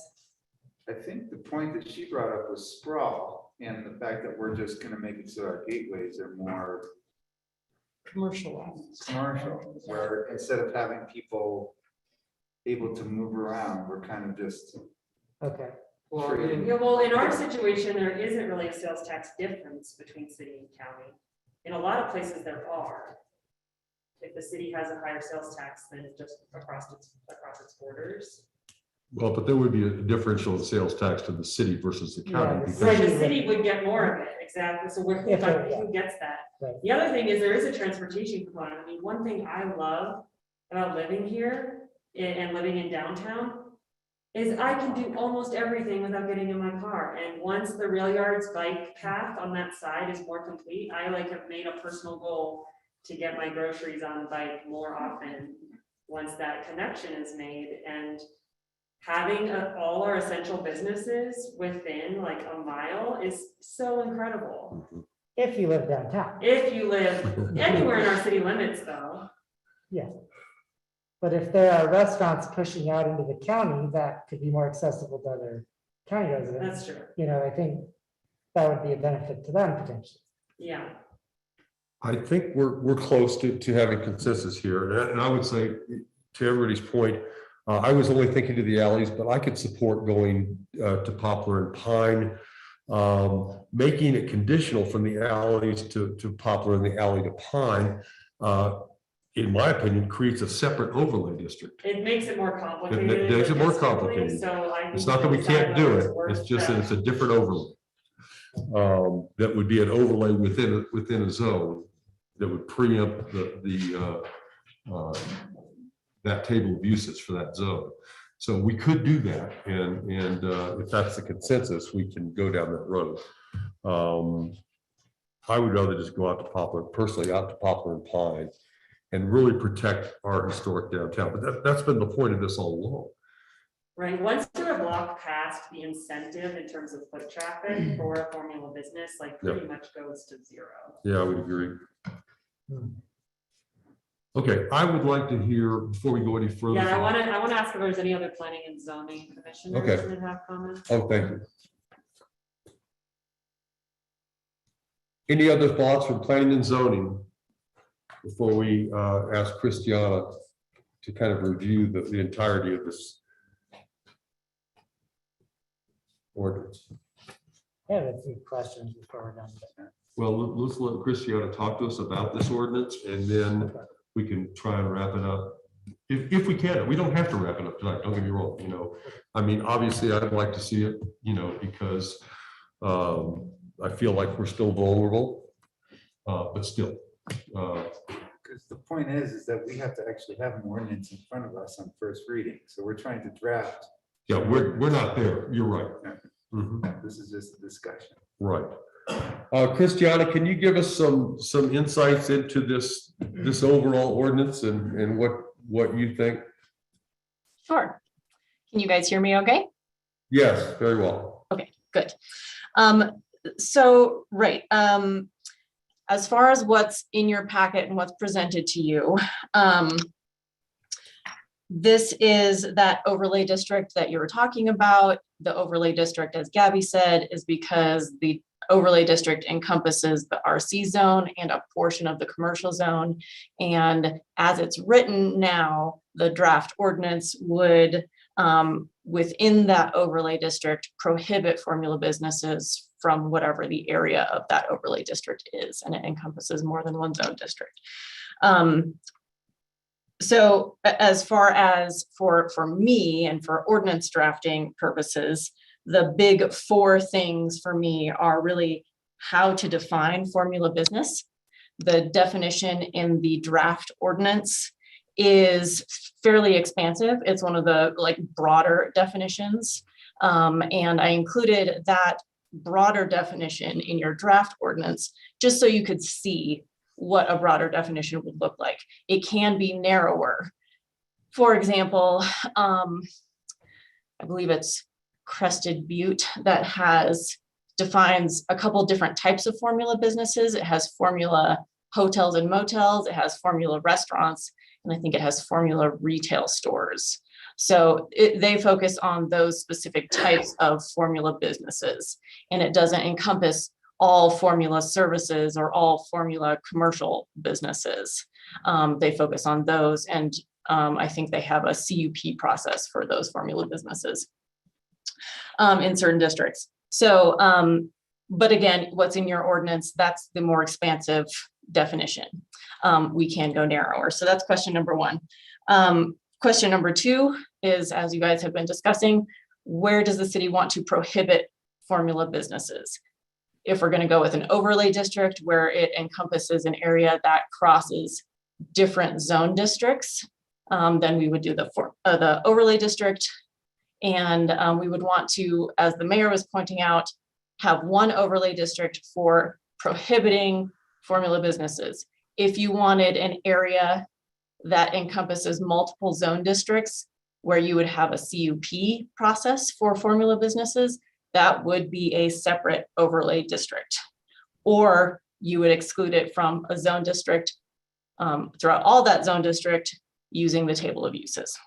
Speaker 4: I think the point that she brought up was sprawl and the fact that we're just gonna make it so our gateways are more
Speaker 2: Commercialized.
Speaker 4: commercial, where instead of having people able to move around, we're kind of just.
Speaker 3: Okay,
Speaker 8: Yeah, well, in our situation, there isn't really a sales tax difference between city and county. In a lot of places there are. If the city has a higher sales tax than just across its borders.
Speaker 1: Well, but there would be a differential in sales tax to the city versus the county.
Speaker 3: Yeah, the
Speaker 1: because-
Speaker 8: Right, the
Speaker 3: City
Speaker 8: city would get more of it, exactly, so who gets that?
Speaker 3: Right.
Speaker 8: The other thing is there is a transportation component. I mean, one thing I love about living here and living in downtown is I can do almost everything without getting in my car. And once the rail yards bike path on that side is more complete, I have made a personal goal to get my groceries on the bike more often once that connection is made. And having all our essential businesses within a mile is so incredible.
Speaker 3: if you live downtown.
Speaker 8: If you live anywhere in our city limits, though.
Speaker 3: But if there are restaurants pushing out into the county, that could be more accessible to other county residents.
Speaker 8: That's true.
Speaker 3: I think that would be a benefit to them potentially.
Speaker 8: Yeah.
Speaker 1: I think we're close to having consensus here. And I would say, to everybody's point, I was only thinking to the alleys, but I could support going to Poplar and Pine. Making it conditional from the alleys to Poplar and the alley to Pine, in my opinion, creates a separate overlay district.
Speaker 8: It makes it more complicated.
Speaker 1: It makes it more
Speaker 8: logistically,
Speaker 1: complicated.
Speaker 8: So I.
Speaker 1: It's
Speaker 8: think
Speaker 1: not that we
Speaker 8: decide
Speaker 1: can't do
Speaker 8: whether
Speaker 1: it,
Speaker 8: it's worth
Speaker 1: it's just that
Speaker 8: that.
Speaker 1: it's a different overlay. That would be an overlay within a zone that would preempt that table of uses for that zone. So we could do that, and if that's the consensus, we can go down that road. I would rather just go out to Poplar, personally out to Poplar and Pine, and really protect our historic downtown. But that's been the point of this all along.
Speaker 8: Right, once you have walked past the incentive in terms of foot traffic for a formula business, like pretty much goes to zero.
Speaker 1: Yeah, I would agree. Okay, I would like to hear, before we go any further.
Speaker 8: Yeah, I want to ask if there's any other planning and zoning commissioners
Speaker 1: Okay.
Speaker 8: that have comments.
Speaker 1: Oh, thank you. Any other thoughts from planning and zoning before we ask Christiana to kind of review the entirety of this ordinance?
Speaker 3: I have a few questions before we're done.
Speaker 1: Well, let's let Christiana talk to us about this ordinance, and then we can try and wrap it up. If we can, we don't have to wrap it up tonight, don't get me wrong, I mean, obviously, I'd like to see it, because I feel like we're still vulnerable, but still.
Speaker 4: Because the point is that we have to actually have an ordinance in front of us on first reading. So we're trying to draft.
Speaker 1: Yeah, we're not there, you're right. Mhm.
Speaker 4: This is just a discussion.
Speaker 1: Right. Christiana, can you give us some insights into this overall ordinance and what you think?
Speaker 11: Sure. Can you guys hear me okay?
Speaker 1: Yes, very well.
Speaker 11: Okay, good. So, right, as far as what's in your packet and what's presented to you, this is that overlay district that you were talking about. The overlay district, as Gabby said, is because the overlay district encompasses the RC zone and a portion of the commercial zone. And as it's written now, the draft ordinance would, within that overlay district, prohibit formula businesses from whatever the area of that overlay district is, and it encompasses more than one zone district. So as far as for me and for ordinance drafting purposes, the big four things for me are really how to define formula business. The definition in the draft ordinance is fairly expansive. It's one of the broader definitions. And I included that broader definition in your draft ordinance, just so you could see what a broader definition would look like. It can be narrower. For example, I believe it's Crested Butte that defines a couple different types of formula businesses. It has formula hotels and motels, it has formula restaurants, and I think it has formula retail stores. So they focus on those specific types of formula businesses, and it doesn't encompass all formula services or all formula commercial businesses. They focus on those, and I think they have a CUP process for those formula businesses in certain districts. So, but again, what's in your ordinance, that's the more expansive definition. We can go narrower. So that's question number one. Question number two is, as you guys have been discussing, where does the city want to prohibit formula businesses? If we're going to go with an overlay district where it encompasses an area that crosses different zone districts, then we would do the overlay district. And we would want to, as the mayor was pointing out, have one overlay district for prohibiting formula businesses. If you wanted an area that encompasses multiple zone districts where you would have a CUP process for formula businesses, that would be a separate overlay district. Or you would exclude it from a zone district throughout all that zone district using the table of uses.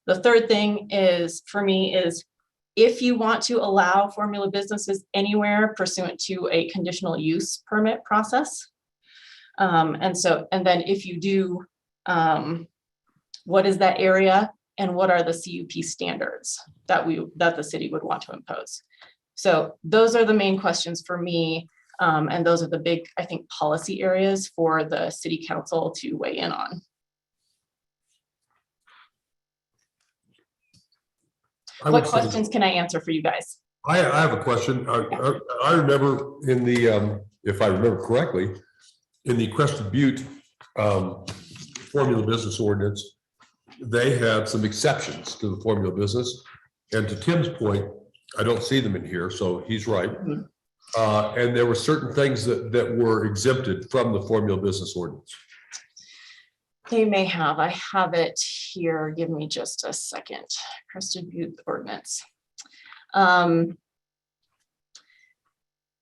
Speaker 11: The third thing is, for me, is if you want to allow formula businesses anywhere pursuant to a conditional use permit process. And then if you do What is that area? And what are the CUP standards that the city would want to impose? So those are the main questions for me. And those are the big, I think, policy areas for the city council to weigh in on. What questions can I answer for you guys?
Speaker 1: I have a question. I remember in the, if I remember correctly, in the Crested Butte formula business ordinance, they had some exceptions to the formula business. And to Tim's point, I don't see them in here, so he's right. And there were certain things that were exempted from the formula business ordinance.
Speaker 11: They may have, I have it here. Give me just a second. Crested Butte ordinance.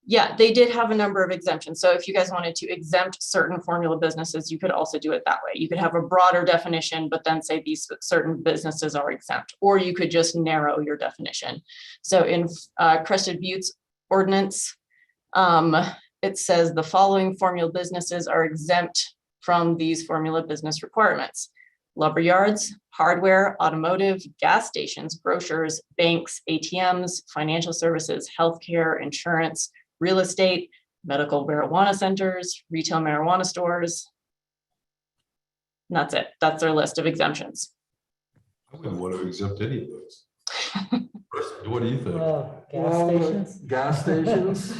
Speaker 11: Yeah, they did have a number of exemptions. So if you guys wanted to exempt certain formula businesses, you could also do it that way. You could have a broader definition, but then say these certain businesses are exempt, or you could just narrow your definition. So in Crested Butte's ordinance, it says the following formula businesses are exempt from these formula business requirements: lumber yards, hardware, automotive, gas stations, grocers, banks, ATMs, financial services, healthcare, insurance, real estate, medical marijuana centers, retail marijuana stores. And that's it. That's their list of exemptions.
Speaker 1: I wouldn't want to exempt any of those. What do you think?
Speaker 3: Well, gas stations.
Speaker 9: Gas stations,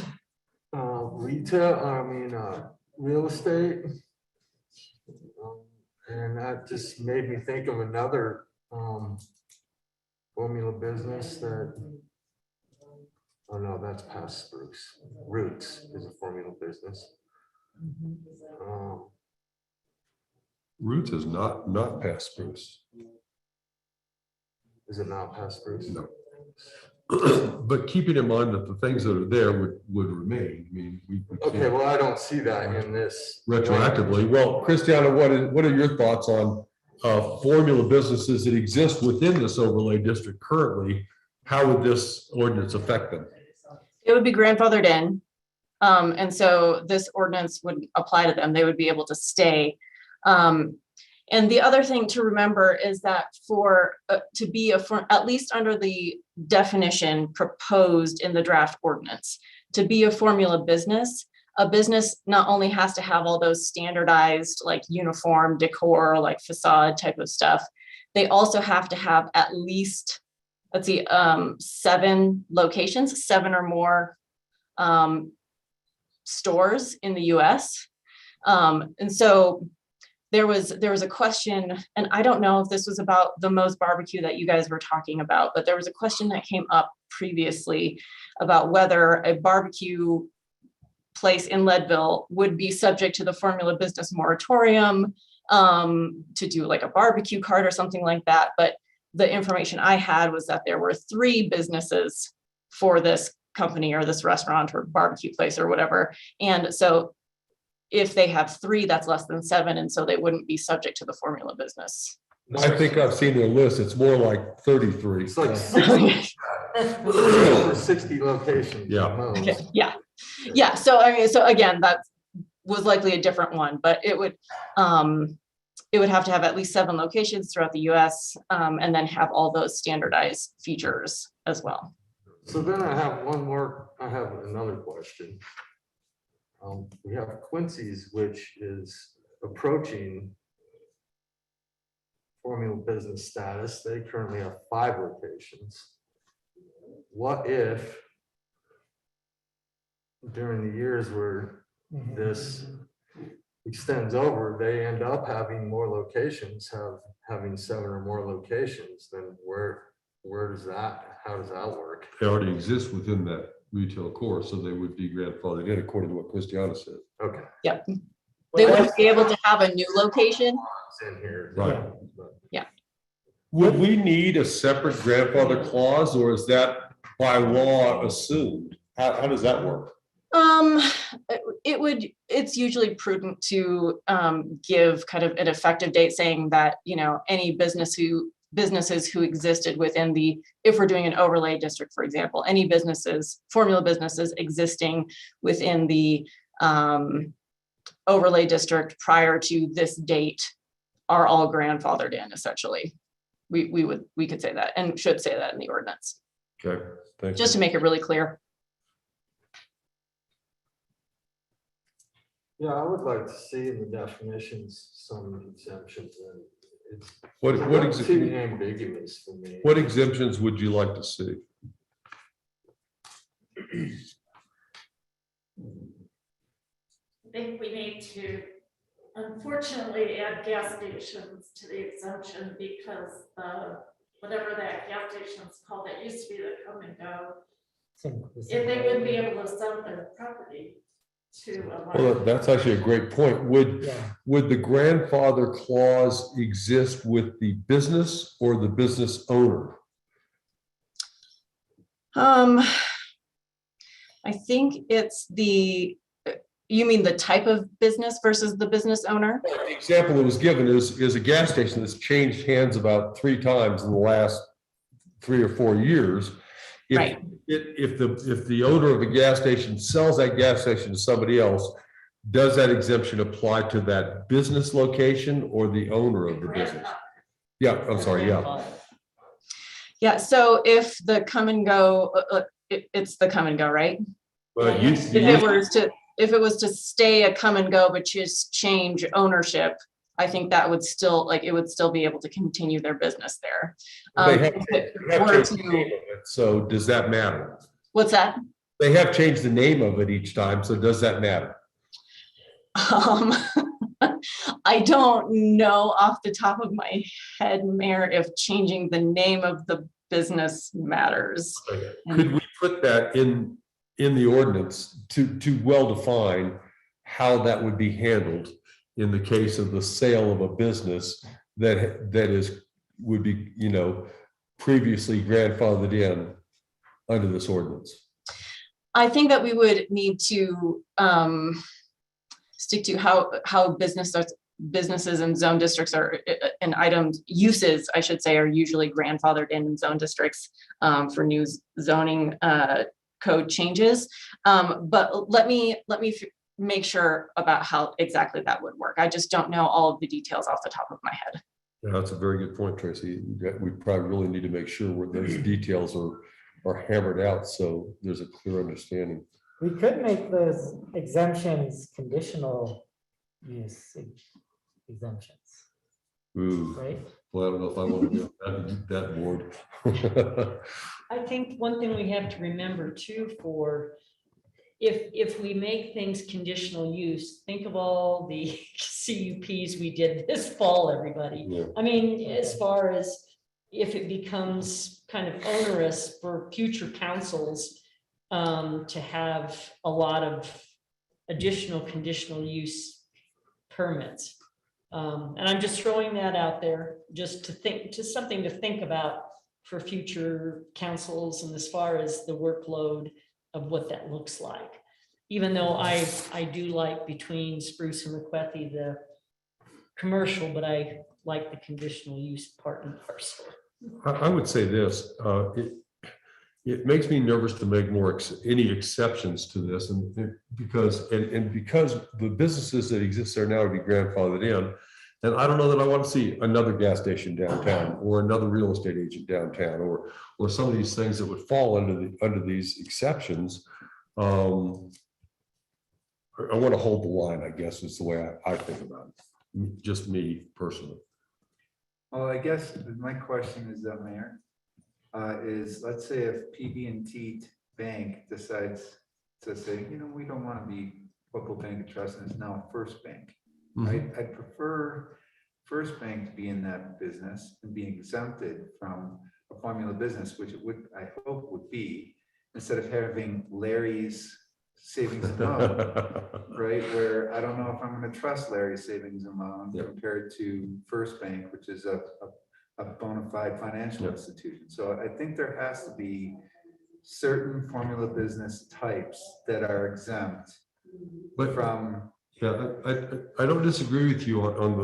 Speaker 9: retail, real estate. And that just made me think of another formula business that, oh no, that's past Spruce. Roots is a formula business.
Speaker 1: Roots is not past Spruce.
Speaker 9: Is it not past Spruce?
Speaker 1: No. But keeping in mind that the things that are there would remain. I mean, we
Speaker 9: Okay,
Speaker 1: can't
Speaker 9: well, I don't see that in this.
Speaker 1: retroactively. Well, Christiana, what are your thoughts on formula businesses that exist within this overlay district currently? How would this ordinance affect them?
Speaker 11: It would be grandfathered in. And so this ordinance would apply to them. They would be able to stay. And the other thing to remember is that for at least under the definition proposed in the draft ordinance, to be a formula business, a business not only has to have all those standardized like uniform decor, like facade type of stuff, they also have to have at least, let's see, 7 locations, 7 or more stores in the US. And so there was a question, and I don't know if this was about the Moe's Barbecue that you guys were talking about, but there was a question that came up previously about whether a barbecue place in Leadville would be subject to the formula business moratorium to do like a barbecue cart or something like that. But the information I had was that there were 3 businesses for this company or this restaurant or barbecue place or whatever. And so if they have 3, that's less than 7. And so they wouldn't be subject to the formula business.
Speaker 1: I think I've seen their list. It's more like 33.
Speaker 9: It's like 60 locations.
Speaker 1: Yeah.
Speaker 11: Okay, yeah. Yeah. So I mean, so again, that was likely a different one, but it would have to have at least 7 locations throughout the US and then have all those standardized features as well.
Speaker 9: So then I have another question. We have Quincy's, which is approaching formula business status. They currently have 5 locations. What if during the years where this extends over, they end up having more locations, having 7 or more locations, then where does that, how does that work?
Speaker 1: They already exist within that retail core, so they would be grandfathered in according to what Christiana said.
Speaker 9: Okay.
Speaker 11: Yep. They wouldn't be able to have a new location.
Speaker 9: It's in here.
Speaker 1: Right.
Speaker 11: Yeah.
Speaker 1: Would we need a separate grandfather clause, or is that by law assumed? How does that work?
Speaker 11: It's usually prudent to give kind of an effective date saying that, any businesses who existed within if we're doing an overlay district, for example, any formula businesses existing within the overlay district prior to this date are all grandfathered in essentially. We could say that and should say that in the ordinance,
Speaker 1: Okay, thank you.
Speaker 11: just to make it really clear.
Speaker 9: Yeah, I would like to see in the definitions some exemptions and it's
Speaker 1: What
Speaker 9: a little too
Speaker 1: exemptions
Speaker 9: ambiguous for me.
Speaker 1: what exemptions would you like to see?
Speaker 10: I think we need to unfortunately add gas stations to the exemption because whatever that gas station's called, that used to be the come and go. If they wouldn't be able to sell their property to a
Speaker 1: Well,
Speaker 10: large.
Speaker 1: that's actually a great point.
Speaker 3: Yeah,
Speaker 1: Would the grandfather clause exist with the business or the business owner?
Speaker 11: I think it's you mean the type of business versus the business owner?
Speaker 1: The example that was given is a gas station that's changed hands about 3 times in the last 3 or 4 years.
Speaker 11: Right.
Speaker 1: If the owner of a gas station sells that gas station to somebody else, does that exemption apply to that business location or the owner of the business? Yeah, I'm sorry, yeah.
Speaker 11: Yeah, so if the come and go, it's the come and go, right?
Speaker 1: But
Speaker 11: If it was to stay a come and go, but just change ownership, I think that would still, like, it would still be able to continue their business there.
Speaker 1: They have
Speaker 11: If it
Speaker 1: They have
Speaker 11: were
Speaker 1: changed the
Speaker 11: to-
Speaker 1: name of it, so does that matter?
Speaker 11: What's that?
Speaker 1: They have changed the name of it each time, so does that matter?
Speaker 11: I don't know off the top of my head, Mayor, if changing the name of the business matters.
Speaker 1: Could we put that in the ordinance to well define how that would be handled in the case of the sale of a business that would be, previously grandfathered in under this ordinance?
Speaker 11: I think that we would need to stick to how businesses and zone districts are, and uses, I should say, are usually grandfathered in zone districts for new zoning code changes. But let me make sure about how exactly that would work. I just don't know all of the details off the top of my head.
Speaker 1: Yeah, that's a very good point, Tracy. We probably really need to make sure where those details are hammered out, so there's a clear understanding.
Speaker 3: we could make those exemptions conditional use exemptions,
Speaker 1: Ooh,
Speaker 3: right?
Speaker 1: well, I don't know if I want to do that board.
Speaker 2: I think one thing we have to remember too, if we make things conditional use, think of all the CUPs we did this fall, everybody.
Speaker 1: Yeah.
Speaker 2: I mean, as far as if it becomes kind of onerous for future councils to have a lot of additional conditional use permits. And I'm just throwing that out there just something to think about for future councils and as far as the workload of what that looks like. Even though I do like between Spruce and McWethy, the commercial, but I like the conditional use part and parcel.
Speaker 1: I would say this, it makes me nervous to make any exceptions to this, and because the businesses that exist there now would be grandfathered in. And I don't know that I want to see another gas station downtown or another real estate agent downtown or some of these things that would fall under these exceptions. I want to hold the line, I guess, is the way I think about it. Just me personally.
Speaker 4: Well, I guess my question is that, Mayor, is let's say if PB&T Bank decides to say, we don't want to be local bank of trust and it's now a First Bank. I'd prefer First Bank to be in that business and be exempted from a formula business, which it would, I hope, would be, instead of having Larry's savings and loan, right? Where I don't know if I'm going to trust Larry's savings and loan compared to First Bank, which is a bona fide financial institution. So I think there has to be certain formula business types that are exempt from.
Speaker 1: Yeah, I don't disagree with you on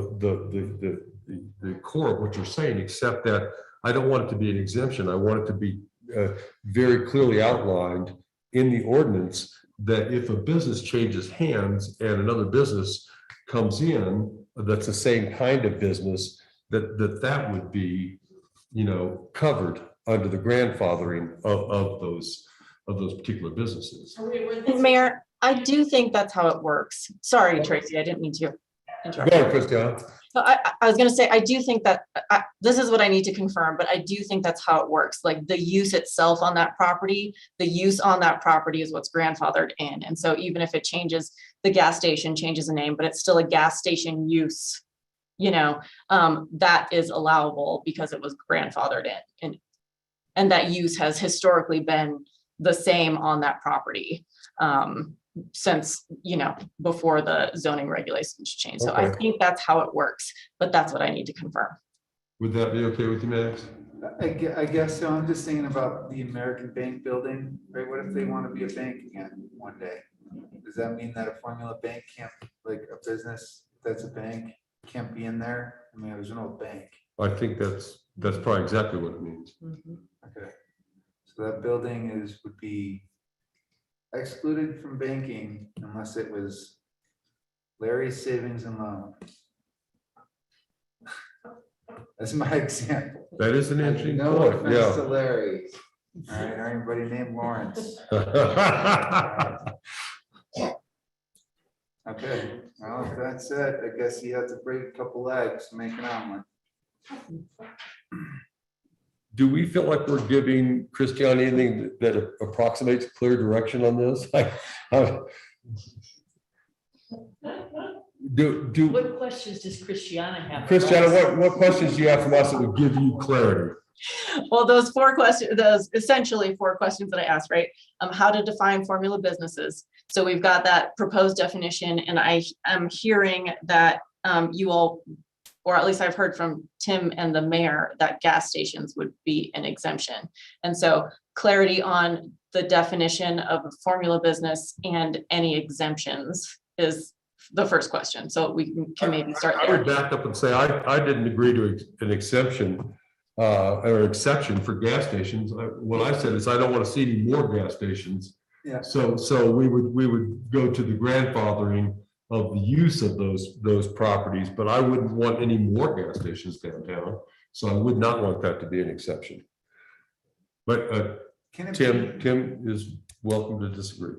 Speaker 1: the core of what you're saying, except that I don't want it to be an exemption. I want it to be very clearly outlined in the ordinance that if a business changes hands and another business comes in, that's the same kind of business, that would be, covered under the grandfathering of those particular businesses.
Speaker 10: So we would- this-
Speaker 11: Mayor, I do think that's how it works. Sorry, Tracy, I didn't mean to interrupt.
Speaker 1: Go ahead, Christiana.
Speaker 11: So I was gonna say, I do think that, this is what I need to confirm, but I do think that's how it works. Like the use itself on that property, the use on that property is what's grandfathered in. And so even if it changes, the gas station changes the name, but it's still a gas station use, that is allowable because it was grandfathered in. And that use has historically been the same on that property. Since, before the zoning regulations change. So I
Speaker 1: Okay.
Speaker 11: think that's how it works, but that's what I need to confirm.
Speaker 1: Would that be okay with you, Max?
Speaker 4: I guess so. I'm just thinking about the American Bank building, right? What if they want to be a bank again one day? Does that mean that a Formula Bank can't, like a business that's a bank can't be in there? I mean, there's no bank.
Speaker 1: I think that's probably exactly what it means.
Speaker 4: Okay. So that building would be excluded from banking unless it was Larry's Savings and Loan. That's my example.
Speaker 1: That is an interesting
Speaker 4: No
Speaker 1: point,
Speaker 4: offense to Larry. All right, anybody named Lawrence?
Speaker 1: yeah.
Speaker 4: Okay, well, if that's it, I guess you have to break a couple eggs to make an omelet.
Speaker 1: Do we feel like we're giving Christian anything that approximates clear direction on this? Do,
Speaker 2: What questions does Christiana have? for
Speaker 1: Christiana,
Speaker 2: us?
Speaker 1: what questions do you have from us that would give you clarity?
Speaker 11: Well, those 4 questions, those essentially 4 questions that I asked, right? How to define formula businesses. So we've got that proposed definition, and I am hearing that you all, or at least I've heard from Tim and the mayor, that gas stations would be an exemption. And so clarity on the definition of a formula business and any exemptions is the first question. So we can maybe start
Speaker 1: I would
Speaker 11: there.
Speaker 1: back up and say, I didn't agree to an exemption or exception for gas stations. What I said is I don't want to see any more gas stations.
Speaker 4: Yeah.
Speaker 1: So we would go to the grandfathering of the use of those properties, but I wouldn't want any more gas stations downtown. So I would not want that to be an exception. But
Speaker 4: Can it
Speaker 1: Tim
Speaker 4: be,
Speaker 1: is welcome to disagree.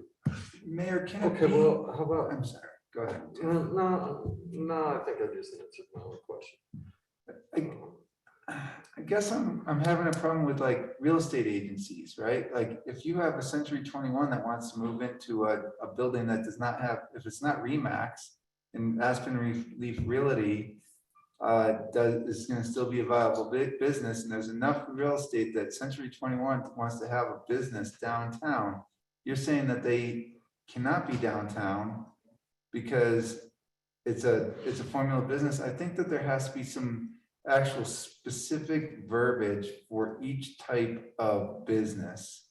Speaker 4: Mayor, can it
Speaker 9: Okay,
Speaker 4: be?
Speaker 9: well, how about,
Speaker 4: I'm sorry, go ahead.
Speaker 9: no, I think I just answered my own question.
Speaker 4: I guess I'm having a problem with like real estate agencies, right? Like if you have a Century 21 that wants to move into a building that does not have, if it's not Remax and Aspen Leaf Realty is going to still be a viable business, and there's enough real estate that Century 21 wants to have a business downtown. You're saying that they cannot be downtown because it's a formula business. I think that there has to be some actual specific verbiage for each type of business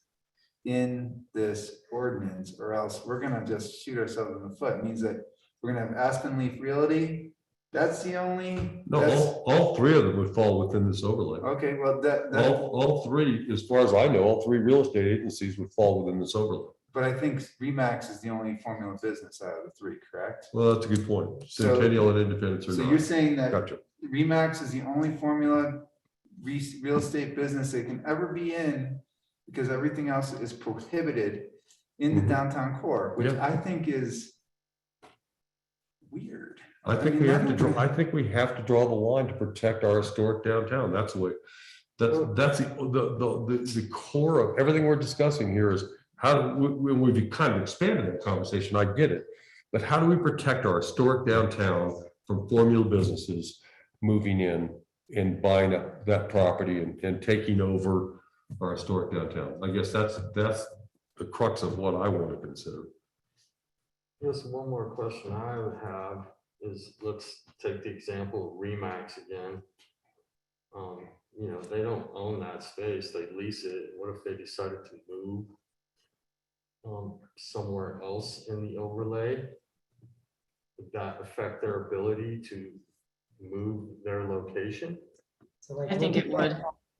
Speaker 4: in this ordinance, or else we're gonna just shoot ourselves in the foot. It means that we're gonna have Aspen Leaf Realty. That's the only.
Speaker 1: No,
Speaker 4: that's-
Speaker 1: all 3 of them would fall within this overlay.
Speaker 4: Okay, well, that,
Speaker 1: All 3, as far as I know, all 3 real estate agencies would fall within this overlay.
Speaker 4: but I think Remax is the only formula business out of the 3, correct?
Speaker 1: Well, that's a good point.
Speaker 4: So-
Speaker 1: Centennial and Independence are
Speaker 4: So
Speaker 1: not.
Speaker 4: you're saying that
Speaker 1: Gotcha.
Speaker 4: Remax is the only formula real estate business they can ever be in, because everything else is prohibited in the
Speaker 1: Mhm.
Speaker 4: downtown core, which
Speaker 1: Yep.
Speaker 4: I think is weird.
Speaker 1: I think
Speaker 4: mean,
Speaker 1: we have to
Speaker 4: that-
Speaker 1: draw, I think we have to draw the line to protect our historic downtown. That's the way. That's the core of everything we're discussing here is how, we've kind of expanded that conversation. I get it. But how do we protect our historic downtown from formula businesses moving in and buying up that property and taking over our historic downtown? I guess that's the crux of what I want to consider.
Speaker 9: Yes, one more question I would have is, let's take the example of Remax again. They don't own that space, they lease it. What if they decided to move somewhere else in the overlay? Would that affect their ability to move their location?
Speaker 3: So like,
Speaker 11: I think it would.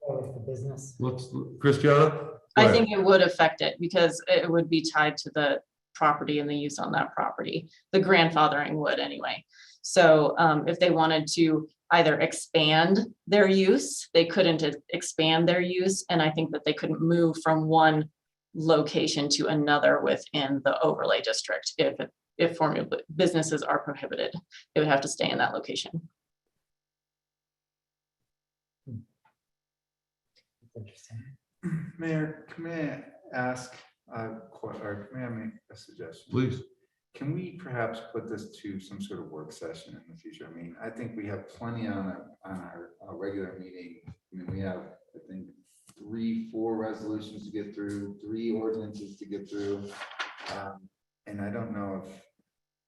Speaker 3: With the business.
Speaker 1: Let's, Christiana? Go
Speaker 11: I
Speaker 1: ahead.
Speaker 11: think it would affect it because it would be tied to the property and the use on that property. The grandfathering would anyway. So if they wanted to either expand their use, they couldn't expand their use. And I think that they couldn't move from one location to another within the overlay district. If formula businesses are prohibited, they would have to stay in that location.
Speaker 3: Interesting.
Speaker 4: Mayor, may I ask, or may I make a suggestion?
Speaker 1: Please.
Speaker 4: Can we perhaps put this to some sort of work session in the future? I mean, I think we have plenty on our regular meeting. I mean, we have, I think, 3-4 resolutions to get through, 3 ordinances to get through. And I don't know if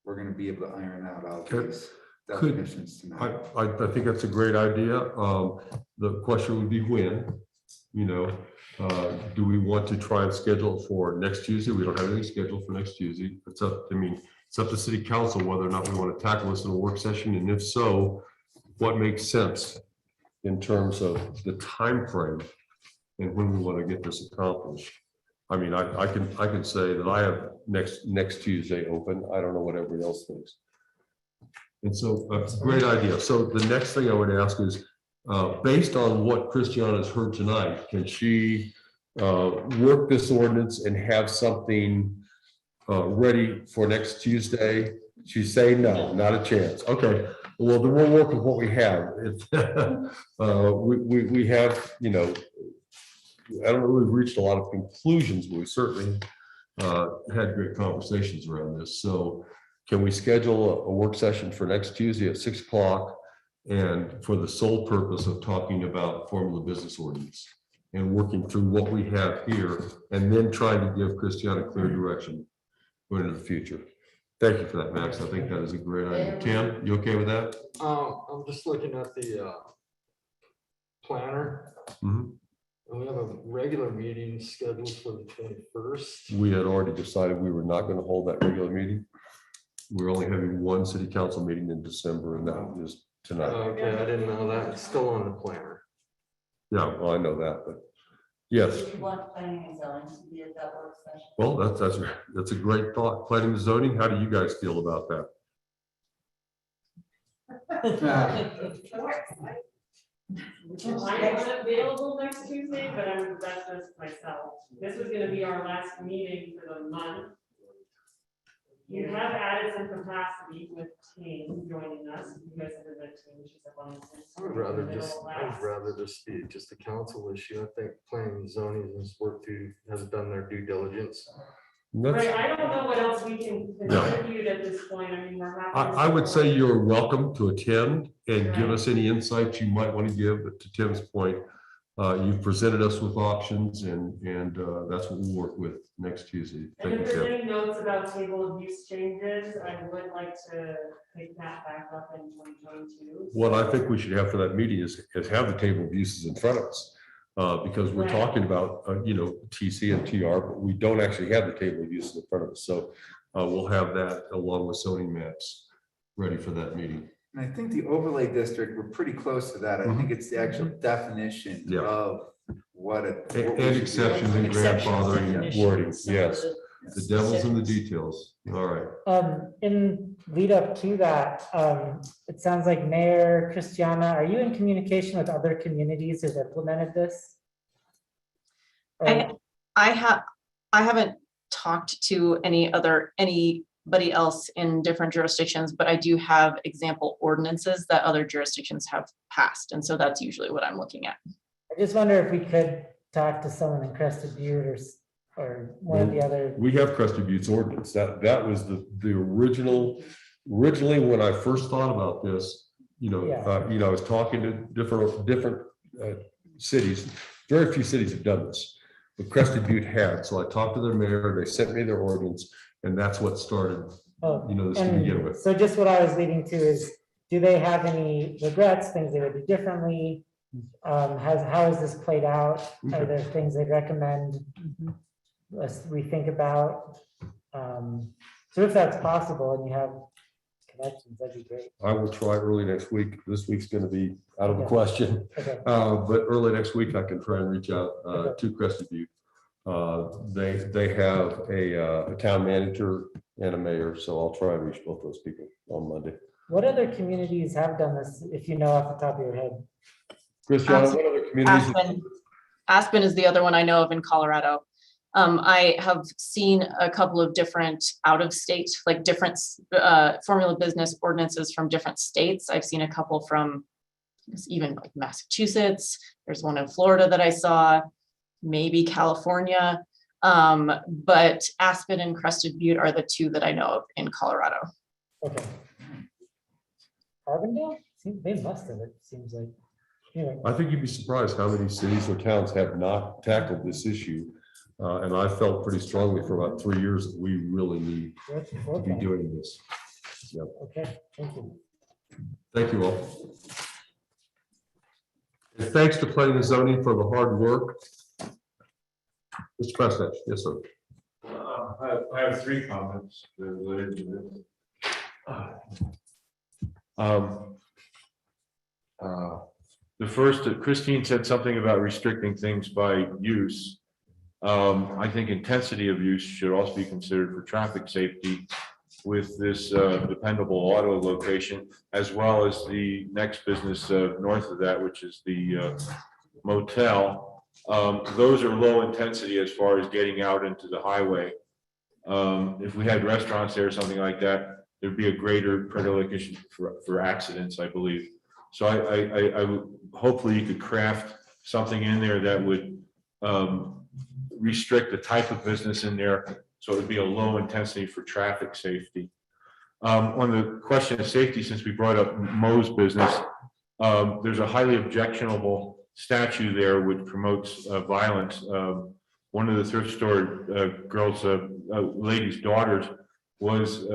Speaker 4: we're gonna be able to iron out all these definitions tonight.
Speaker 1: I think that's a great idea. The question would be when, you know, do we want to try and schedule it for next Tuesday? We don't have anything scheduled for next Tuesday. It's up, I mean, it's up to city council whether or not we want to tackle this in a work session. And if so, what makes sense in terms of the time frame and when we want to get this accomplished? I mean, I can say that I have next Tuesday open. I don't know what everybody else thinks. And so that's a great idea. So the next thing I would ask is, based on what Christiana has heard tonight, can she work this ordinance and have something ready for next Tuesday? She's saying no, not a chance. Okay, well, then we'll work with what we have. We have, you know, I don't know, we've reached a lot of conclusions, but we certainly had great conversations around this. So can we schedule a work session for next Tuesday at 6 o'clock? And for the sole purpose of talking about formula business ordinance and working through what we have here, and then trying to give Christiana clear direction going into the future. Thank you for that, Max. I think that is a great idea. Tim, you okay with that?
Speaker 9: I'm just looking at the planner.
Speaker 1: Mhm.
Speaker 9: And we have a regular meeting scheduled for the 21st.
Speaker 1: We had already decided we were not going to hold that regular meeting. We're only having one city council meeting in December, and that is tonight.
Speaker 9: Okay, I didn't know that. It's still on the planner.
Speaker 1: Yeah, well, I know that, but yes.
Speaker 10: Do you want planning and zoning to be at that work session?
Speaker 1: Well, that's a great thought. Planning and zoning, how do you guys feel about that?
Speaker 8: I'm unavailable next Tuesday, but that's just myself. This was gonna be our last meeting for the month. You have added some capacity with Tane joining us. You guys have been team. She's up on.
Speaker 9: I would rather just be just a council issue. I think planning and zoning has done their due diligence.
Speaker 8: Right, I don't know what else we can contribute at this point. I mean, we're happy.
Speaker 1: I would say you're welcome to attend and give us any insights you might want to give. But to Tim's point, you've presented us with options, and that's what we'll work with next Tuesday.
Speaker 8: And
Speaker 1: Thank
Speaker 8: if
Speaker 1: you,
Speaker 8: there's
Speaker 1: Tim.
Speaker 8: any notes about table of use changes, I would like to pick that back up in 2022.
Speaker 1: What I think we should have for that meeting is have the table of uses in front of us. Because we're
Speaker 8: Right.
Speaker 1: talking about, TC and TR, but we don't actually have the table of uses in front of us. So we'll have that along with zoning maps ready for that meeting.
Speaker 4: And I think the overlay district, we're pretty close to that. I think it's the actual definition
Speaker 1: Yeah.
Speaker 4: of what it. what we
Speaker 1: And
Speaker 4: should be
Speaker 1: exceptions and
Speaker 2: Exceptions,
Speaker 1: grandfathering
Speaker 2: definitions,
Speaker 1: wording,
Speaker 2: some of
Speaker 1: yes.
Speaker 2: the
Speaker 1: The devil's in the details. All right.
Speaker 3: In lead up to that, it sounds like Mayor Christiana, are you in communication with other communities who've implemented this? Or-
Speaker 11: I haven't talked to anybody else in different jurisdictions, but I do have example ordinances that other jurisdictions have passed. And so that's usually what I'm looking at.
Speaker 3: I just wonder if we could talk to someone in Crested Butte or one of the other.
Speaker 1: We have Crested Butte's ordinance. That was the originally when I first thought about this, I was talking to different cities. Very few cities have done this, but Crested Butte had. So I talked to their mayor, they sent me their ordinance, and that's what started, this to begin
Speaker 3: And
Speaker 1: with.
Speaker 3: so just what I was leading to is, do they have any regrets, things they would do differently? How has this played out? Are there things they'd recommend us rethink about? So if that's possible and you have connections, that'd be great.
Speaker 1: I will try early next week. This week's going to be out of the
Speaker 3: Okay.
Speaker 1: question.
Speaker 3: Okay.
Speaker 1: But early next week, I can try and reach out to Crested Butte They have a town manager and a mayor, so I'll try and reach both those people on Monday.
Speaker 3: What other communities have done this, if you know off the top of your head?
Speaker 1: Christiana, what other communities?
Speaker 11: Aspen is the other one I know of in Colorado. I have seen a couple of different out of state, like different formula business ordinances from different states. I've seen a couple from even like Massachusetts. There's one in Florida that I saw, maybe California. But Aspen and Crested Butte are the two that I know of in Colorado.
Speaker 3: Okay. Carbondale? They must have, it seems like. Anyway.
Speaker 1: I think you'd be surprised how many cities or towns have not tackled this issue. And I felt pretty strongly for about 3 years that we really need to be
Speaker 3: Okay,
Speaker 1: doing this.
Speaker 3: okay, thank you.
Speaker 1: Thank you all. And thanks to planning and zoning for the hard work. Mr. President, yes, sir.
Speaker 6: I have 3 comments related to this. The first, Christine said something about restricting things by use. I think intensity of use should also be considered for traffic safety with this dependable auto location, as well as the next business north of that, which is the motel. Those are low intensity as far as getting out into the highway. If we had restaurants there or something like that, there'd be a greater predilection for accidents, I believe. So I hopefully you could craft something in there that would restrict the type of business in there, so it would be a low intensity for traffic safety. On the question of safety, since we brought up Mo's business, there's a highly objectionable statue there which promotes violence. One of the thrift store girls, lady's daughters, was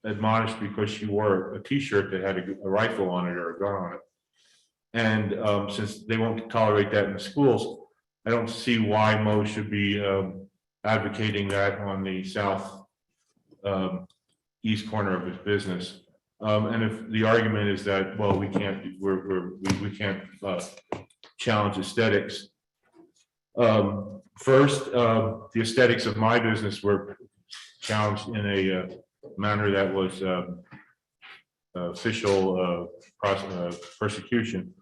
Speaker 6: admonished because she wore a T-shirt that had a rifle on it or a gun on it. And since they won't tolerate that in the schools, I don't see why Mo should be advocating that on the south east corner of his business. And if the argument is that, well, we can't challenge aesthetics. First, the aesthetics of my business were challenged in a manner that was official persecution.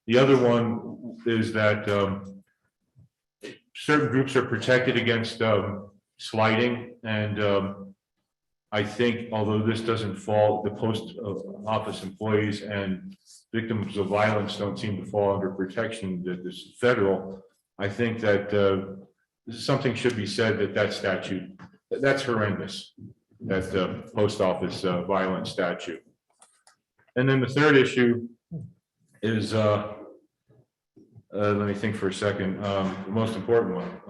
Speaker 6: The other one is that certain groups are protected against slighting, and I think although this doesn't fall, the post office employees and victims of violence don't seem to fall under protection that is federal. I think that something should be said that statute, that's horrendous, that post office violence statute. And then the third issue is, let me think for a second, the most important one.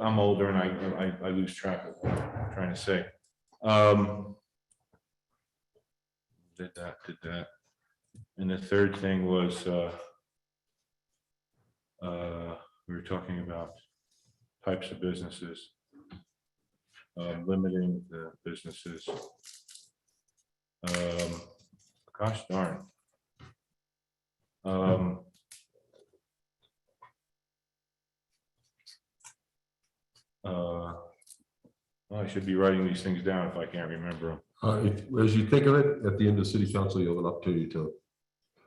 Speaker 6: I'm older and I lose track of what I'm trying to say. Did that. And the third thing was, we were talking about types of businesses, limiting the businesses. Gosh darn. Well, I should be writing these things down if I can't remember them.
Speaker 1: As you think of it, at the end of city council, you'll have an opportunity to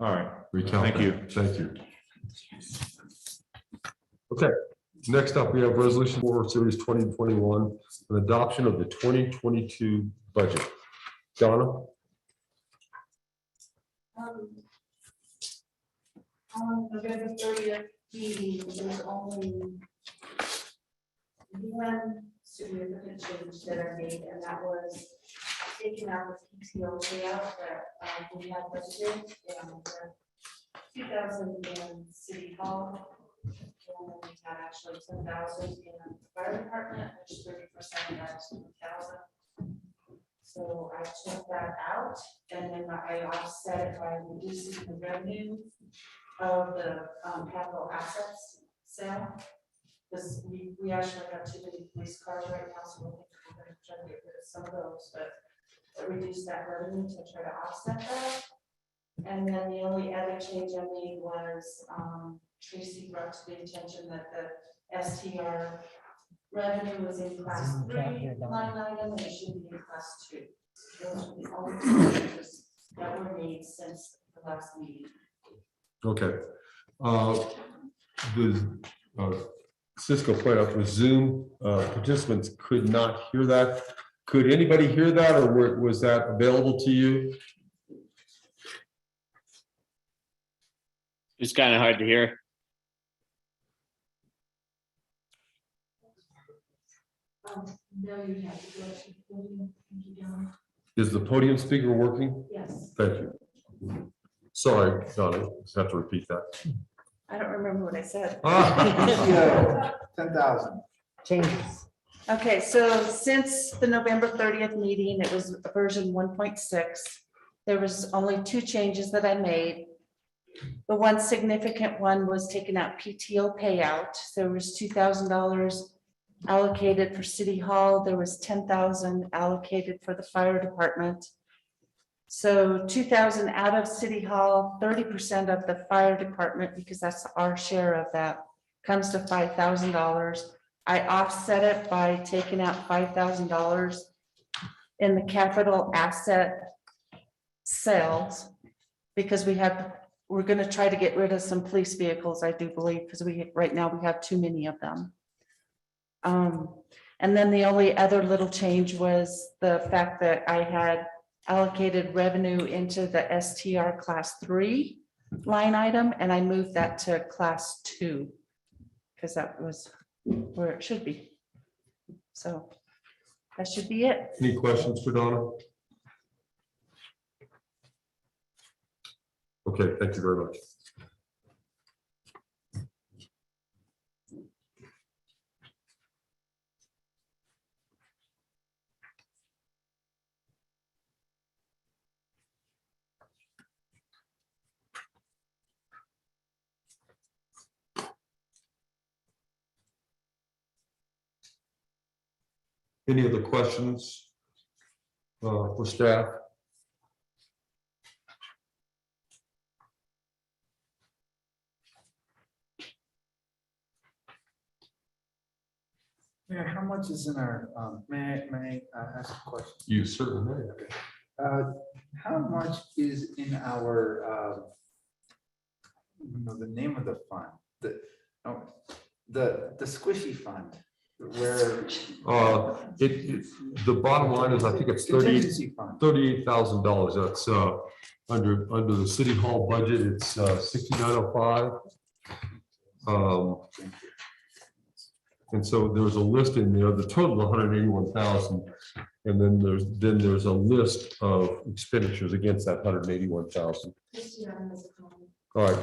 Speaker 6: All right.
Speaker 1: recount.
Speaker 6: Thank you.
Speaker 1: Thank you. Okay, next up, we have resolution 4 series 2021, an adoption of the 2022 budget. Donna?
Speaker 10: On November 30th meeting, there's only one significant change that I made, and that was taking out the PTO payout that we had budgeted in 2000 in City Hall. And we had actually 10,000 in the fire department, which 30% of that is 2,000. So I took that out, and then I offset it by reducing the revenue of the capital assets sale. Because we actually got too many police cars right now, so we're going to try to get rid of some of those, but reduce that revenue to try to offset that. And then the only other change I made was, Tracy brought to the attention that the STR revenue was in class
Speaker 3: Zoom can't
Speaker 10: 3
Speaker 3: hear that.
Speaker 10: line item, and it should be in class 2. Those were the only two changes that were made since the last meeting.
Speaker 1: Okay. The Cisco point out with Zoom, participants could not hear that. Could anybody hear that, or was that available to you?
Speaker 7: It's kind of hard to hear.
Speaker 10: No, you have to go to the podium. Thank you, John.
Speaker 1: Is the podium speaker working?
Speaker 10: Yes,
Speaker 1: Thank you. Sorry, Donna, just have to repeat that.
Speaker 10: I don't remember what I said.
Speaker 1: Ah,
Speaker 4: 10,000.
Speaker 3: Changes.
Speaker 10: Okay, so since the November 30th meeting, it was version 1.6. There was only 2 changes that I made. The one significant one was taking out PTO payout. There was $2,000 allocated for City Hall. There was 10,000 allocated for the fire department. So 2,000 out of City Hall, 30% of the fire department, because that's our share of that, comes to $5,000. I offset it by taking out $5,000 in the capital asset sales, because we're gonna try to get rid of some police vehicles, I do believe, because right now we have too many of them. And then the only other little change was the fact that I had allocated revenue into the STR class 3 line item, and I moved that to class 2, because that was where it should be. So that should be it.
Speaker 1: any questions for Donna? Okay, thank you very much. Any other questions for staff?
Speaker 4: Mayor, how much is in our, may I ask a question?
Speaker 1: You certainly may.
Speaker 4: How much is in our, the name of the fund, the squishy fund, where
Speaker 1: The bottom line is, I think it's
Speaker 4: contingency fund?
Speaker 1: $38,000. That's under the city hall budget, it's 6905. And so there's a list in there, the total 181,000. And then there's a list of expenditures against that 181,000. All right.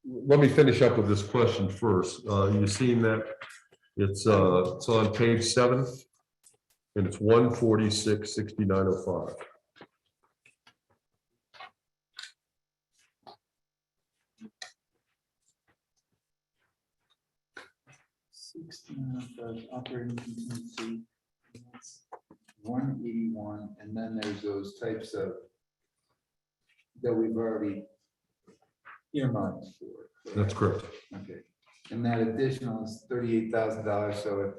Speaker 1: Let me finish up with this question first. You seen that? It's on page 7, and it's 146,6905.
Speaker 4: Operating contingency, 181, and then there's those types of that we've already earmarked for.
Speaker 1: That's correct.
Speaker 4: Okay, and that additional is $38,000, so if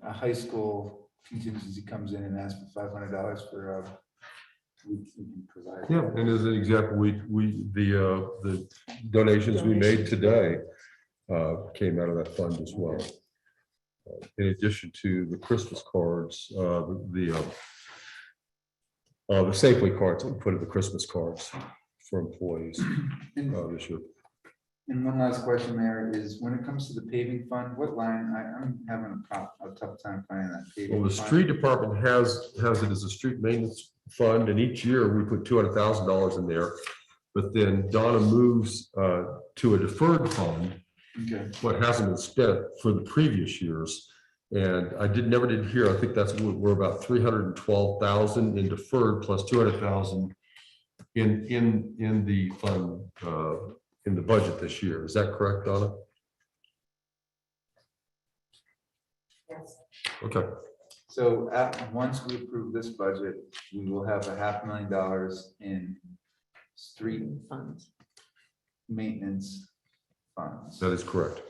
Speaker 4: a high school contingency comes in and asks for $500 for, we can provide.
Speaker 1: Yeah, and as an example, the donations we made today came out of that fund as well. In addition to the Christmas cards, the Safeway cards that we put in the Christmas cards for employees this year.
Speaker 4: And one last question, Mayor, is when it comes to the paving fund, what line, I'm having a tough time finding that. paving
Speaker 1: Well, the
Speaker 4: fund.
Speaker 1: street department has it as a street maintenance fund, and each year we put $200,000 in there. But then Donna moves to a deferred fund
Speaker 4: Okay,
Speaker 1: what hasn't been spent for the previous years. And I never did hear, I think that's what we're about 312,000 in deferred plus 200,000 in the fund, in the budget this year. Is that correct, Donna?
Speaker 10: Yes.
Speaker 1: Okay,
Speaker 4: So once we approve this budget, we will have $500,000 in street
Speaker 2: Funds.
Speaker 4: maintenance funds.
Speaker 1: That is correct.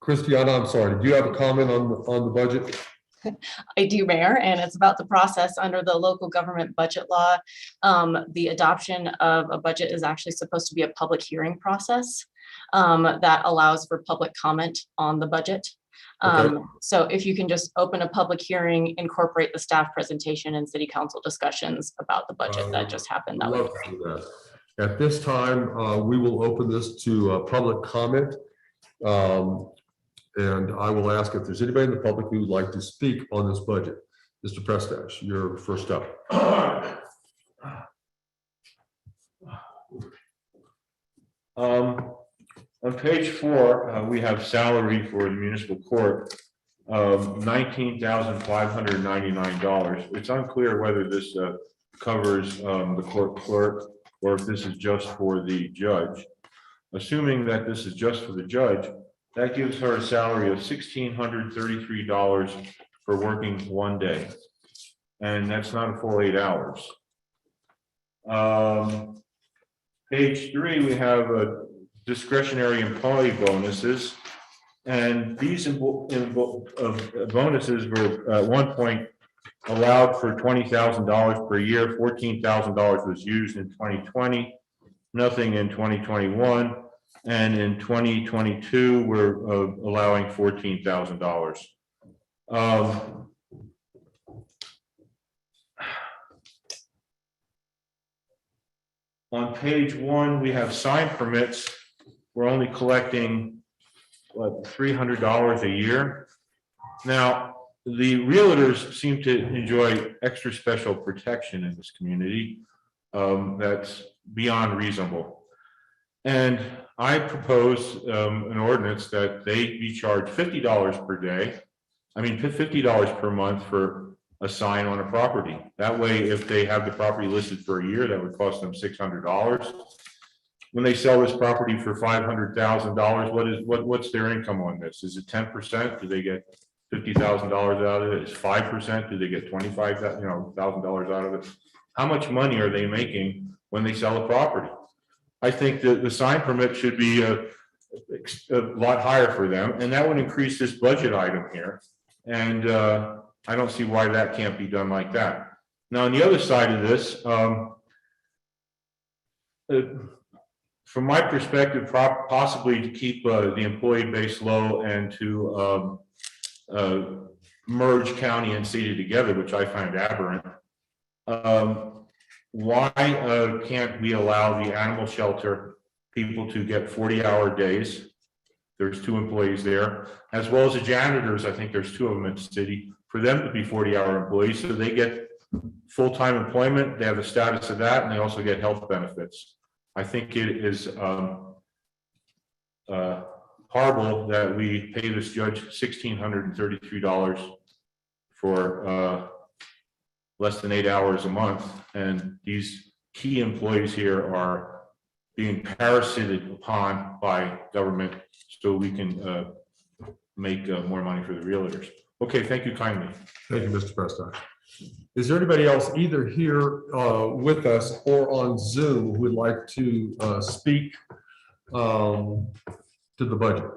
Speaker 1: Christiana, I'm sorry, do you have a comment on the budget?
Speaker 11: I do, Mayor, and it's about the process under the local government budget law. The adoption of a budget is actually supposed to be a public hearing process that allows for public comment on the budget. So if you can just open a public hearing, incorporate the staff presentation and city council discussions about the budget that just happened, that would be
Speaker 1: Love to
Speaker 11: great.
Speaker 1: do that. At this time, we will open this to public comment. And I will ask if there's anybody in the public who would like to speak on this budget. Mr. Prestash, you're first up.
Speaker 6: On page 4, we have salary for the municipal court of $19,599. It's unclear whether this covers the court clerk or if this is just for the judge. Assuming that this is just for the judge, that gives her a salary of $1,633 for working one day. And that's not a full 8 hours. Page 3, we have discretionary employee bonuses. And these bonuses were at one point allowed for $20,000 per year. $14,000 was used in 2020, nothing in 2021. And in 2022, we're allowing $14,000. On page 1, we have sign permits. We're only collecting, what, $300 a year. Now, the realtors seem to enjoy extra special protection in this community. That's beyond reasonable. And I propose an ordinance that they be charged $50 per day. I mean, $50 per month for a sign on a property. That way, if they have the property listed for a year, that would cost them $600. When they sell this property for $500,000, what's their income on this? Is it 10%? Do they get $50,000 out of it? Is 5%? Do they get $25,000 out of it? How much money are they making when they sell a property? I think that the sign permit should be a lot higher for them, and that would increase this budget item here. And I don't see why that can't be done like that. Now, on the other side of this, from my perspective, possibly to keep the employee base low and to merge county and city together, which I find aberrant. Why can't we allow the animal shelter people to get 40-hour days? There's 2 employees there, as well as the janitors. I think there's 2 of them in the city, for them to be 40-hour employees, so they get full-time employment. They have the status of that, and they also get health benefits. I think it is horrible that we pay this judge $1,633 for less than 8 hours a month, and these key employees here are being parasited upon by government so we can make more money for the realtors. Okay, thank you kindly.
Speaker 1: Thank you, Mr. Preston. Is there anybody else either here with us or on Zoom who would like to speak to the budget?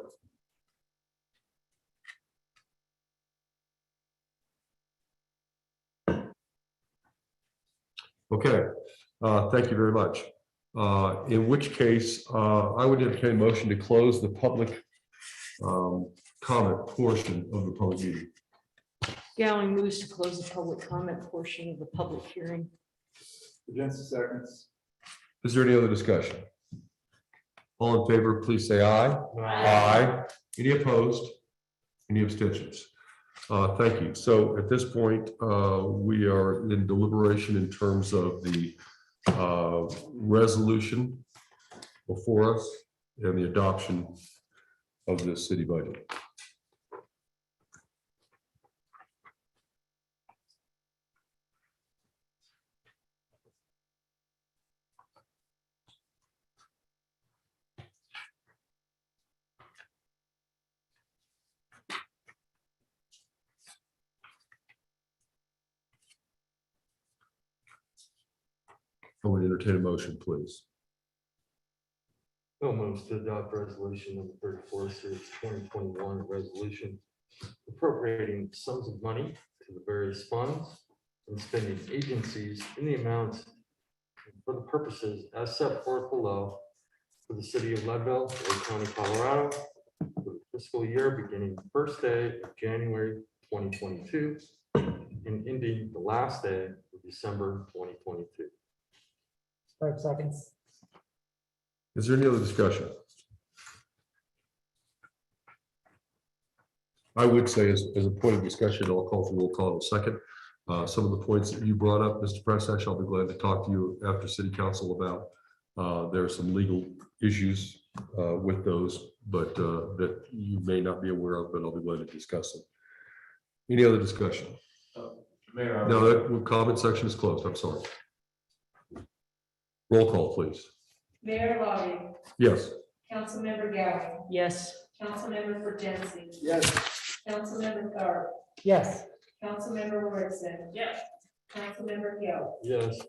Speaker 1: Okay, thank you very much. In which case, I would entertain a motion to close the public comment portion of the public meeting.
Speaker 2: Gowing moves to close the public comment portion of the public hearing.
Speaker 4: Jensen seconds.
Speaker 1: Is there any other discussion? All in favor, please say aye. Aye. Any opposed? Any abstentions? Thank you. So at this point, we are in deliberation in terms of the resolution before us and the adoption of the city budget. I would entertain a motion, please.
Speaker 9: Bill moves to adopt resolution number 34, series 2021, resolution appropriating sums of money to the various funds and spending agencies in the amounts for the purposes as set forth below for the city of Leadville, Lake County, Colorado, for the fiscal year beginning the first day of January 2022 and ending the last day of December 2022.
Speaker 3: 5 seconds.
Speaker 1: Is there any other discussion? I would say as a point of discussion, I'll call for roll call in a second. Some of the points that you brought up, Mr. Presesh, I'll be glad to talk to you after city council about. There are some legal issues with those, but that you may not be aware of, but I'll be glad to discuss them. Any other discussion?
Speaker 6: Mayor.
Speaker 1: No, that comment section is closed. I'm sorry. Roll call, please.
Speaker 10: Mayor Lobby,
Speaker 1: Yes.
Speaker 10: Councilmember Gao,
Speaker 2: Yes.
Speaker 10: Councilmember Fortensi,
Speaker 4: Yes.
Speaker 10: Councilmember Thor,
Speaker 3: Yes.
Speaker 10: Councilmember Whitson. Yes. Councilmember Hill.
Speaker 9: Yes.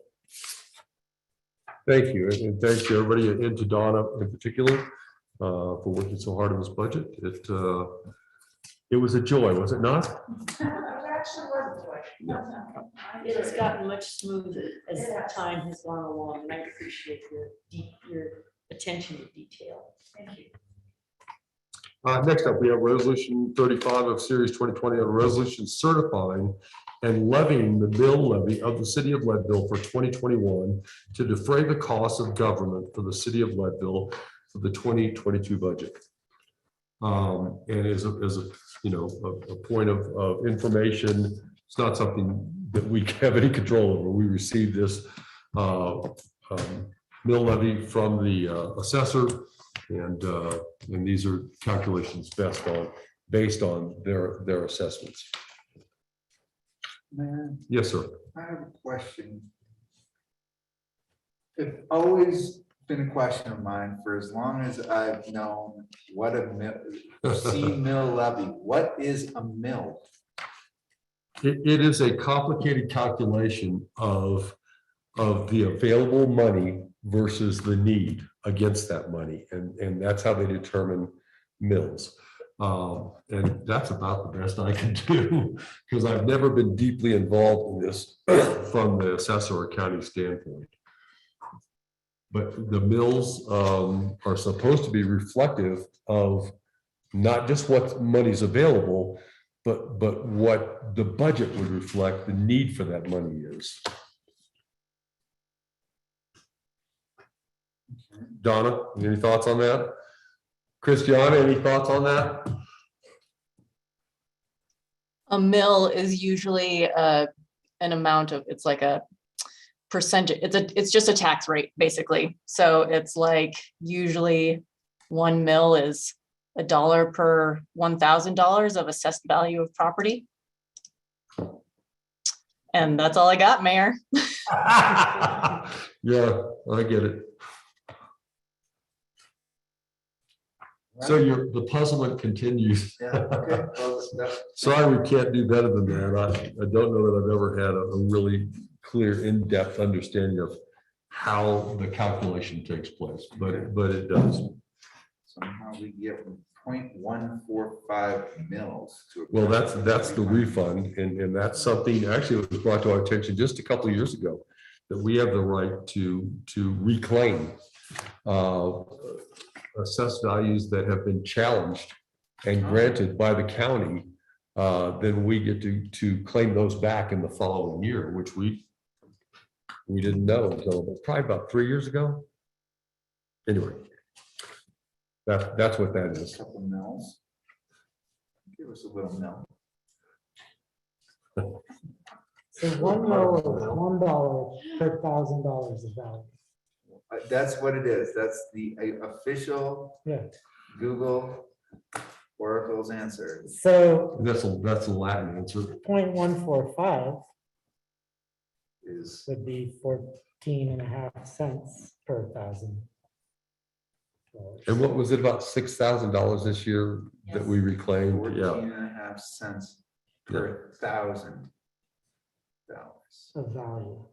Speaker 1: Thank you, and thanks to everybody and to Donna in particular for working so hard on this budget. It was a joy, was it not?
Speaker 2: It has gotten much smoother as time has gone along, and I appreciate your attention to detail. Thank you.
Speaker 1: Next up, we have resolution 35 of series 2020, a resolution certifying and levying the mill levy of the city of Leadville for 2021 to defray the costs of government for the city of Leadville for the 2022 budget. And as a point of information, it's not something that we have any control over. We received this mill levy from the assessor, and these are calculations based on their assessments.
Speaker 4: Man,
Speaker 1: Yes, sir.
Speaker 4: I have a question. It's always been a question of mine for as long as I've known what a mill, seen mill levy. What is a mill?
Speaker 1: It is a complicated calculation of the available money versus the need against that money. And that's how they determine mills. And that's about the best I can do because I've never been deeply involved in this from the assessor or county standpoint. But the mills are supposed to be reflective of not just what money's available, but what the budget would reflect the need for that money is. Donna, any thoughts on that? Christiana, any thoughts on that?
Speaker 11: A mill is usually an amount of, it's like a percentage, it's just a tax rate, basically. So it's like usually 1 mill is $1 per $1,000 of assessed value of property. And that's all I got, Mayor.
Speaker 1: Yeah, I get it. So the puzzlement continues.
Speaker 4: Yeah, okay. Well,
Speaker 1: Sorry, we can't do better than that. I don't know that I've ever had a really clear, in-depth understanding of how the calculation takes place, but it does.
Speaker 4: Somehow we get 0.145 mils to.
Speaker 1: Well, that's the refund, and that's something, actually, it was brought to our attention just a couple of years ago, that we have the right to reclaim assessed values that have been challenged and granted by the county. Then we get to claim those back in the following year, which we didn't know until probably about 3 years ago. Anyway, that's what that is.
Speaker 4: Couple mils. Give us a little mill.
Speaker 3: So 1 mil is $1 per $1,000 of value.
Speaker 4: That's what it is. That's the official
Speaker 3: Yeah.
Speaker 4: Google Oracle's answer.
Speaker 3: So
Speaker 1: That's a Latin answer.
Speaker 3: 0.145
Speaker 4: Is
Speaker 3: would be 14.5 cents per 1,000.
Speaker 1: And what was it, about $6,000 this year that we reclaimed?
Speaker 4: 14.5 cents per $1,000.
Speaker 3: Of value.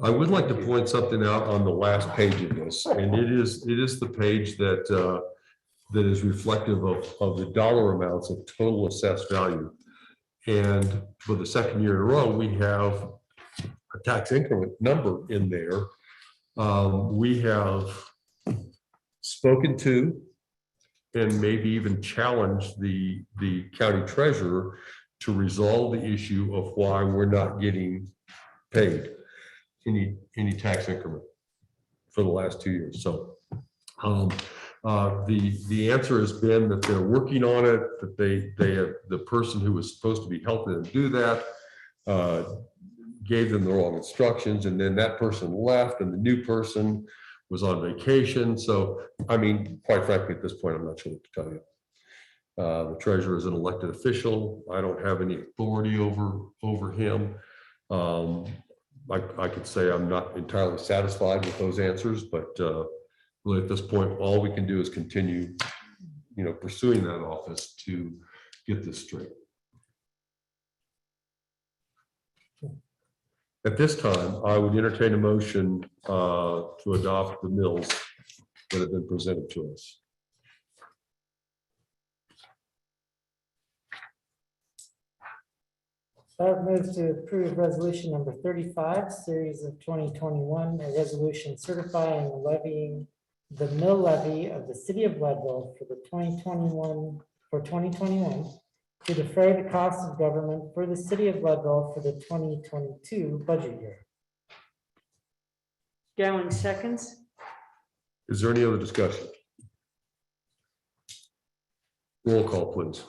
Speaker 1: I would like to point something out on the last page of this, and it is the page that, that is reflective of the dollar amounts of total assessed value. And for the second year in a row, we have a tax increment number in there. We have spoken to and maybe even challenged the county treasurer to resolve the issue of why we're not getting paid any tax increment for the last 2 years. So the answer has been that they're working on it, that they have, the person who was supposed to be helping them do that gave them the wrong instructions, and then that person left and the new person was on vacation. So, I mean, quite frankly, at this point, I'm not sure what to tell you. The treasurer is an elected official. I don't have any authority over him. I could say I'm not entirely satisfied with those answers, but really at this point, all we can do is continue, pursuing that office to get this straight. At this time, I would entertain a motion to adopt the mills that have been presented to us.
Speaker 3: Barb moves to approve resolution number 35, series of 2021, a resolution certifying and levying the mill levy of the city of Leadville for the 2021 to defray the costs of government for the city of Leadville for the 2022 budget year.
Speaker 2: Dowling seconds.
Speaker 1: Is there any other discussion? Roll call, please.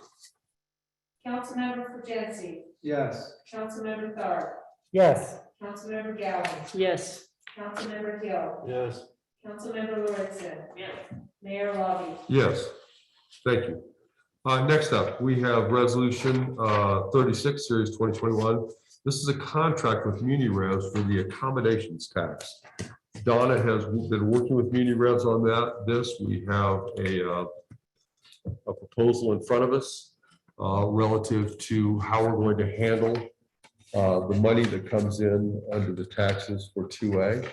Speaker 10: Councilmember Fajensi,
Speaker 4: Yes.
Speaker 10: Councilmember Tharp,
Speaker 3: Yes.
Speaker 10: Councilmember Gallon,
Speaker 2: Yes.
Speaker 10: Councilmember Hill,
Speaker 9: Yes.
Speaker 10: Councilmember Lloydson. Mayor Lobby.
Speaker 1: Yes, thank you. Next up, we have resolution 36, series 2021. This is a contract with Muni Revs for the accommodations tax. Donna has been working with Muni Revs on this. We have a proposal in front of us relative to how we're going to handle the money that comes in under the taxes for 2A.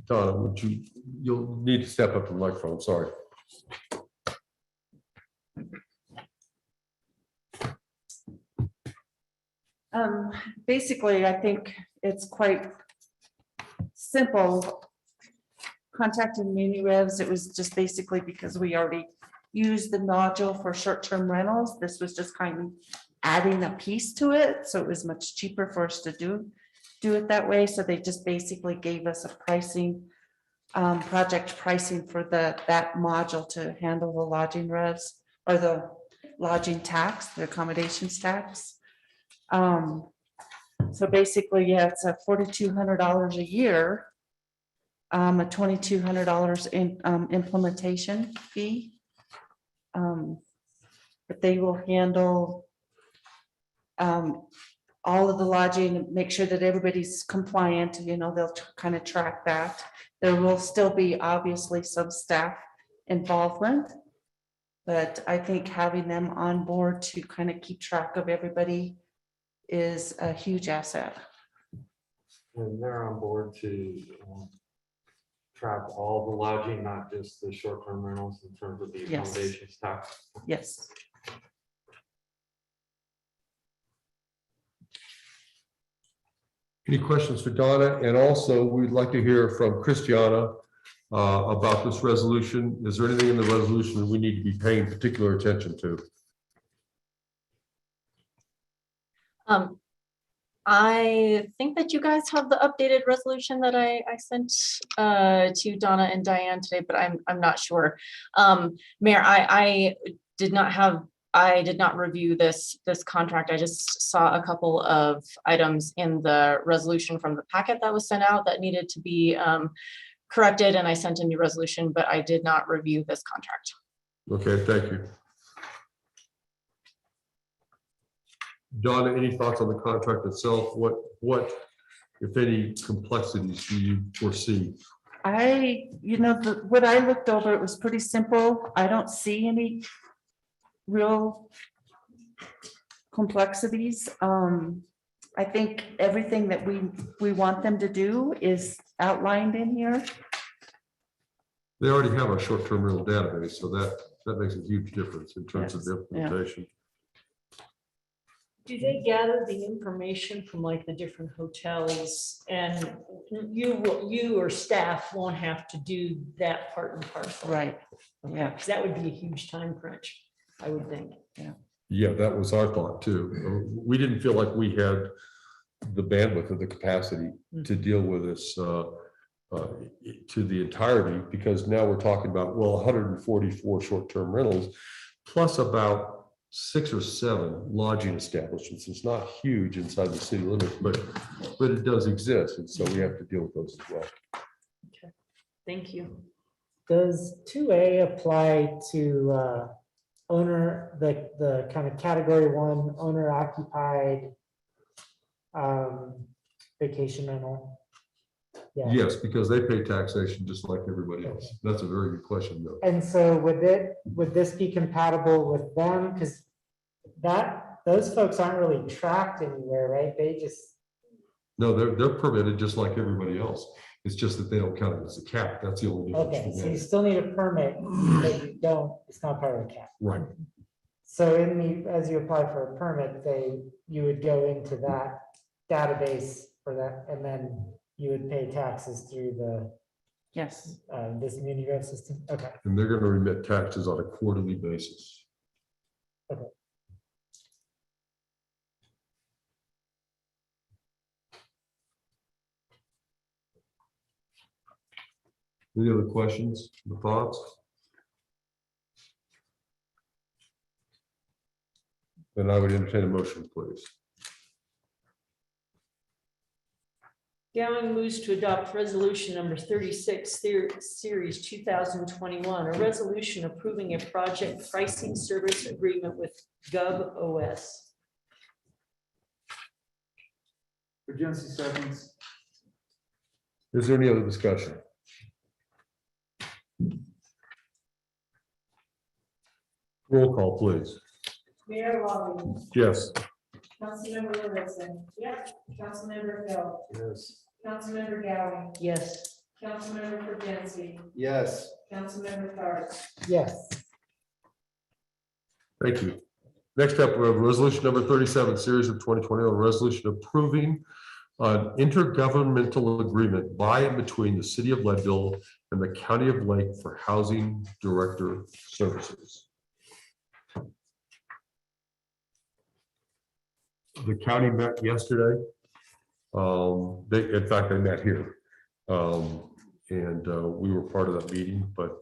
Speaker 1: Donna, you'll need to step up to the microphone, sorry.
Speaker 12: Basically, I think it's quite simple. Contacting Muni Revs, it was just basically because we already used the module for short-term rentals. This was just kind of adding a piece to it, so it was much cheaper for us to do it that way. So they just basically gave us a pricing, project pricing for that module to handle the lodging revs or the lodging tax, the accommodations tax. So basically, yeah, it's a $4,200 a year, a $2,200 in implementation fee. But they will handle all of the lodging, make sure that everybody's compliant, they'll kind of track that. There will still be obviously some staff involvement, but I think having them on board to kind of keep track of everybody is a huge asset.
Speaker 9: And they're on board to track all the lodging, not just the short-term rentals in terms of the
Speaker 12: Yes.
Speaker 9: accommodations tax.
Speaker 12: Yes.
Speaker 1: Any questions for Donna? And also, we'd like to hear from Christiana about this resolution. Is there anything in the resolution that we need to be paying particular attention to?
Speaker 11: I think that you guys have the updated resolution that I sent to Donna and Diane today, but I'm not sure. Mayor, I did not review this contract. I just saw a couple of items in the resolution from the packet that was sent out that needed to be corrected, and I sent a new resolution, but I did not review this contract.
Speaker 1: Okay, thank you. Donna, any thoughts on the contract itself? What, if any, complexities do you foresee?
Speaker 12: What I looked over, it was pretty simple. I don't see any real complexities. I think everything that we want them to do is outlined in here.
Speaker 1: They already have our short-term rental database, so that makes a huge difference in terms of the
Speaker 12: Yes, yeah.
Speaker 1: implementation.
Speaker 2: Do they gather the information from like the different hotels and you or staff won't have to do that part and parcel?
Speaker 12: Right, yeah.
Speaker 2: Because that would be a huge time crunch, I would think.
Speaker 1: Yeah, that was our thought too. We didn't feel like we had the bandwidth or the capacity to deal with this to the entirety, because now we're talking about, well, 144 short-term rentals, plus about 6 or 7 lodging establishments. It's not huge inside the city limits, but it does exist, and so we have to deal with those as well.
Speaker 2: Thank you.
Speaker 3: Does 2A apply to owner, the kind of category 1 owner occupied vacation rental? Yeah.
Speaker 1: Yes, because they pay taxation just like everybody else. That's a very good question, though.
Speaker 3: And so would this be compatible with them? Because those folks aren't really tracked anywhere, right? They just,
Speaker 1: No, they're permitted just like everybody else. It's just that they don't count it as a cap. That's the only difference.
Speaker 3: okay,
Speaker 1: for
Speaker 3: so you
Speaker 1: them.
Speaker 3: still need a permit, but you don't, it's not part of the cap.
Speaker 1: Right.
Speaker 3: So as you apply for a permit, you would go into that database for that, and then you would pay taxes through
Speaker 12: Yes.
Speaker 3: this muni rev system. Okay.
Speaker 1: And they're going to remit taxes on a quarterly basis.
Speaker 3: Okay.
Speaker 1: Any other questions, or thoughts? Then I would entertain a motion, please.
Speaker 2: Gowing moves to adopt resolution number 36, series 2021, a resolution approving a project pricing service agreement with GovOS.
Speaker 4: Urgency seconds.
Speaker 1: Is there any other discussion? Roll call, please.
Speaker 10: Mayor Walling,
Speaker 1: Yes.
Speaker 10: Councilmember Livingston. Yep. Councilmember Hill,
Speaker 9: Yes.
Speaker 10: Councilmember Gowing,
Speaker 2: Yes.
Speaker 10: Councilmember Fagency,
Speaker 4: Yes.
Speaker 10: Councilmember Carr.
Speaker 3: Yes.
Speaker 1: Thank you. Next up, we have resolution number 37, series of 2020, a resolution approving an intergovernmental agreement by and between the city of Leadville and the county of Lake for housing director services. The county met yesterday. In fact, they met here. And we were part of that meeting, but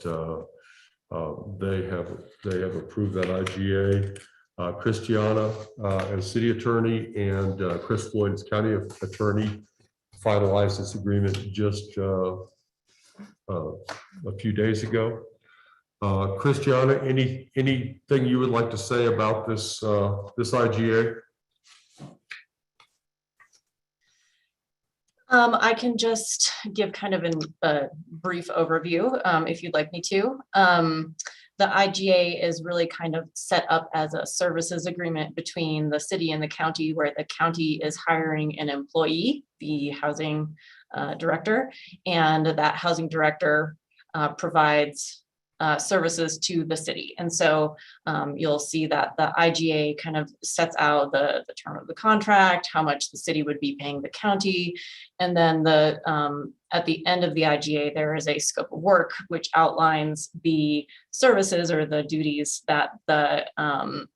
Speaker 1: they have approved that IGA. Christiana as city attorney and Chris Floyd as county attorney finalized this agreement just a few days ago. Christiana, anything you would like to say about this IGA?
Speaker 11: I can just give kind of a brief overview if you'd like me to. The IGA is really kind of set up as a services agreement between the city and the county, where the county is hiring an employee, the housing director, and that housing director provides services to the city. And so you'll see that the IGA kind of sets out the term of the contract, how much the city would be paying the county. And then at the end of the IGA, there is a scope of work which outlines the services or the duties that the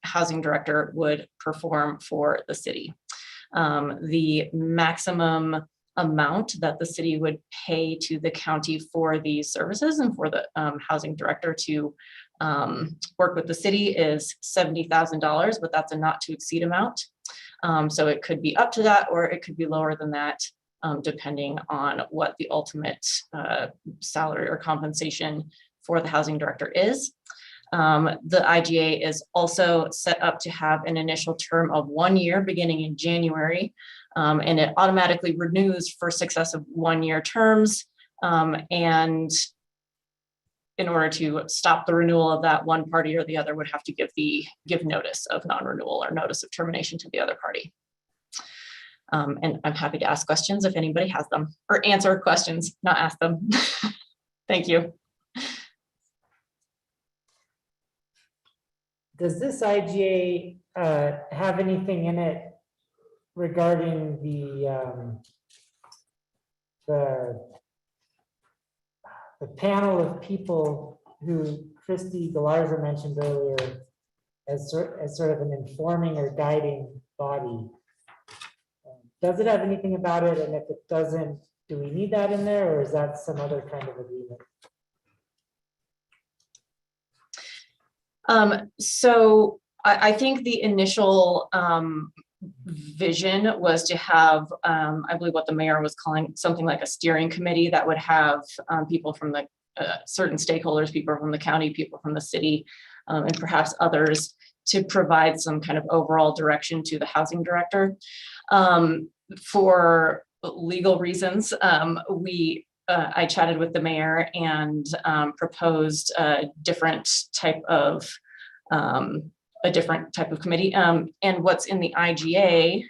Speaker 11: housing director would perform for the city. The maximum amount that the city would pay to the county for these services and for the housing director to work with the city is $70,000, but that's a not to exceed amount. So it could be up to that, or it could be lower than that, depending on what the ultimate salary or compensation for the housing director is. The IGA is also set up to have an initial term of 1 year beginning in January, and it automatically renews for successive 1-year terms. And in order to stop the renewal of that, one party or the other would have to give notice of non-renewal or notice of termination to the other party. And I'm happy to ask questions if anybody has them, or answer questions, not ask them. Thank you.
Speaker 3: Does this IGA have anything in it regarding the panel of people who Christy Galarza mentioned earlier as sort of an informing or guiding body? Does it have anything about it? And if it doesn't, do we need that in there, or is that some other kind of agreement?
Speaker 11: So I think the initial vision was to have, I believe what the mayor was calling something like a steering committee that would have people from the certain stakeholders, people from the county, people from the city, and perhaps others to provide some kind of overall direction to the housing director. For legal reasons, I chatted with the mayor and proposed a different type of committee. And what's in the IGA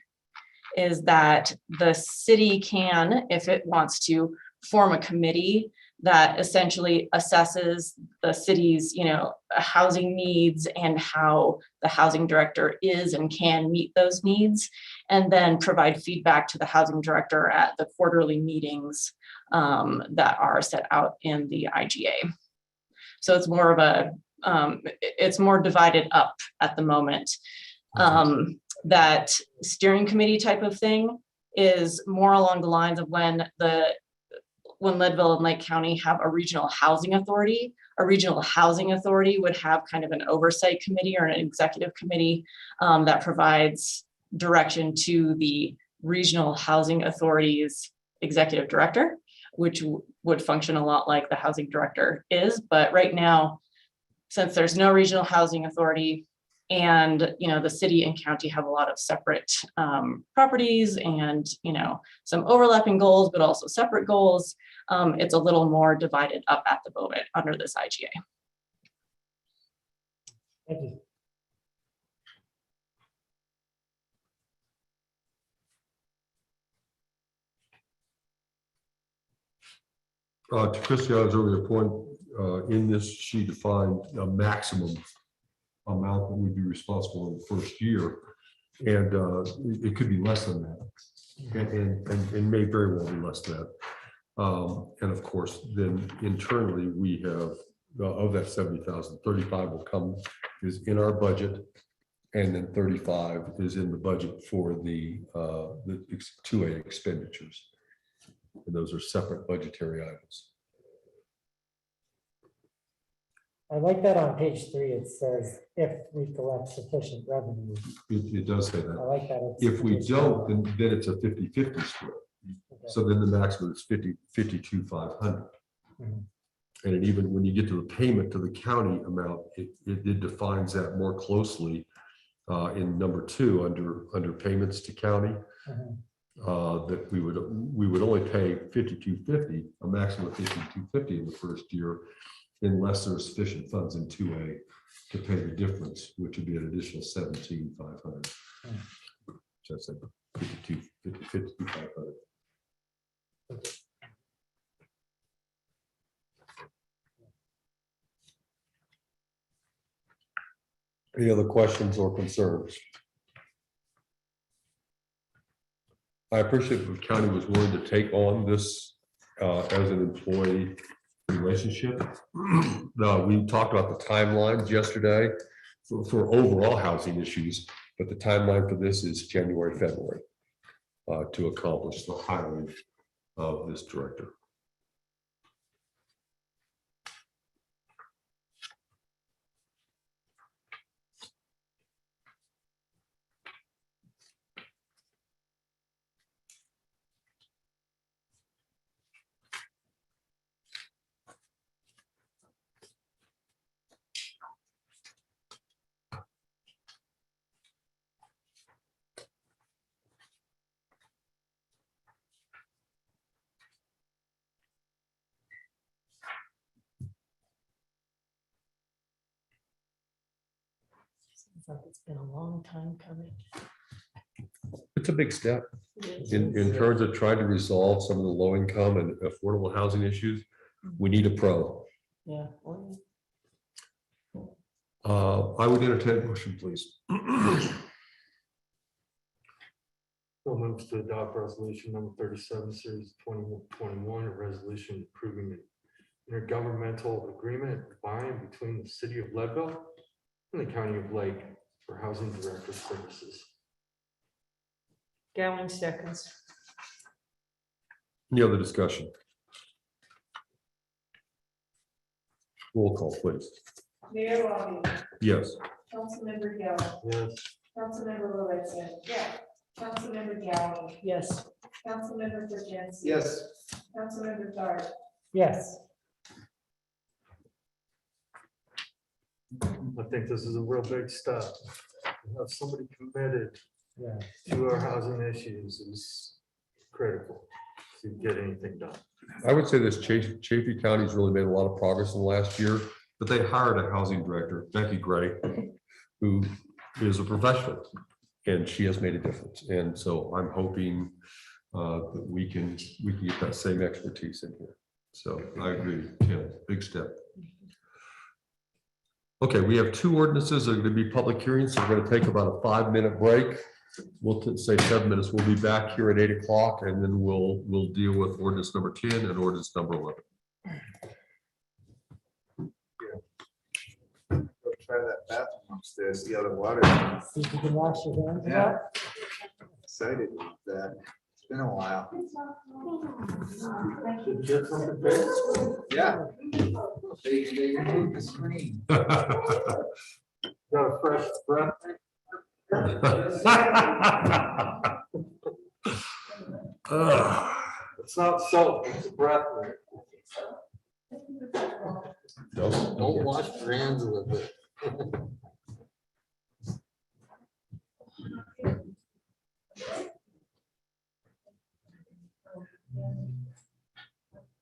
Speaker 11: is that the city can, if it wants to, form a committee that essentially assesses the city's, housing needs and how the housing director is and can meet those needs, and then provide feedback to the housing director at the quarterly meetings that are set out in the IGA. So it's more of it's more divided up at the moment. That steering committee type of thing is more along the lines of when Leadville and Lake County have a regional housing authority. A regional housing authority would have kind of an oversight committee or an executive committee that provides direction to the regional housing authority's executive director, which would function a lot like the housing director is. But right now, since there's no regional housing authority and, the city and county have a lot of separate properties and, some overlapping goals, but also separate goals, it's a little more divided up at the moment under this IGA.
Speaker 3: Thank you.
Speaker 1: To Christiana's earlier point, in this, she defined a maximum amount that would be responsible in the first year. And it could be less than that. And may very well be less than that. And of course, then internally, we have, of that 70,000, 35 will come, is in our budget. And then 35 is in the budget for the 2A expenditures. And those are separate budgetary items.
Speaker 3: I like that on page 3, it says, if we collect sufficient revenue.
Speaker 1: It does say
Speaker 3: I
Speaker 1: that.
Speaker 3: like that.
Speaker 1: If we don't, then it's a 50-50 split.
Speaker 3: Okay.
Speaker 1: So then the maximum is 52,500.
Speaker 3: Mhm.
Speaker 1: And even when you get to the payment to the county amount, it defines that more closely in number 2 under payments to county.
Speaker 3: Mhm.
Speaker 1: That we would only pay 5250, a maximum of 5250 in the first year, unless there's sufficient funds in 2A to pay the difference, which would be an additional 17,500. So I said 52,500. Any other questions or concerns? I appreciate the county was willing to take on this as an employee relationship. We talked about the timelines yesterday for overall housing issues, but the timeline for this is January, February to accomplish the hiring of this director.
Speaker 2: Seems like it's been a long time coming.
Speaker 1: It's a big step. in terms of trying to resolve some of the low income and affordable housing issues, we need a pro.
Speaker 2: Yeah.
Speaker 1: I would entertain a motion, please.
Speaker 9: So moves to adopt resolution number 37, series 2021, a resolution approving an intergovernmental agreement by and between the city of Leadville and the county of Lake for housing director services.
Speaker 2: Gowing seconds.
Speaker 1: Any other discussion? Roll call, please.
Speaker 10: Mayor Robbie,
Speaker 1: Yes.
Speaker 10: Councilmember Young,
Speaker 9: Yes.
Speaker 10: Councilmember Larissa. Yeah. Councilmember Galloway,
Speaker 2: Yes.
Speaker 10: Councilmember Brajensi.
Speaker 4: Yes.
Speaker 10: Councilmember Tharp,
Speaker 3: Yes,
Speaker 9: I think this is a real big step. To have somebody committed
Speaker 3: yeah.
Speaker 9: to our housing issues is critical to get anything done.
Speaker 1: I would say this Chaffey County's really made a lot of progress in the last year, but they hired a housing director, Becky Gray, who is a professional, and she has made a difference. And so I'm hoping that we can get that same expertise in here. So I agree, Tim, big step. Okay, we have two ordinances that are going to be public hearings, so we're going to take about a 5-minute break. We'll say 7 minutes. We'll be back here at 8 o'clock, and then we'll deal with ordinance number 10 and ordinance number 11.
Speaker 4: Go try that bathroom upstairs, the other water.
Speaker 3: See if you can wash your hands.
Speaker 4: Yeah. Excited about that. It's been a while.
Speaker 9: Did you get something fixed?
Speaker 4: Yeah. They removed the screen.
Speaker 9: Got a fresh breath? It's not soap, it's a breath.
Speaker 1: Don't
Speaker 9: Don't wash your hands with it.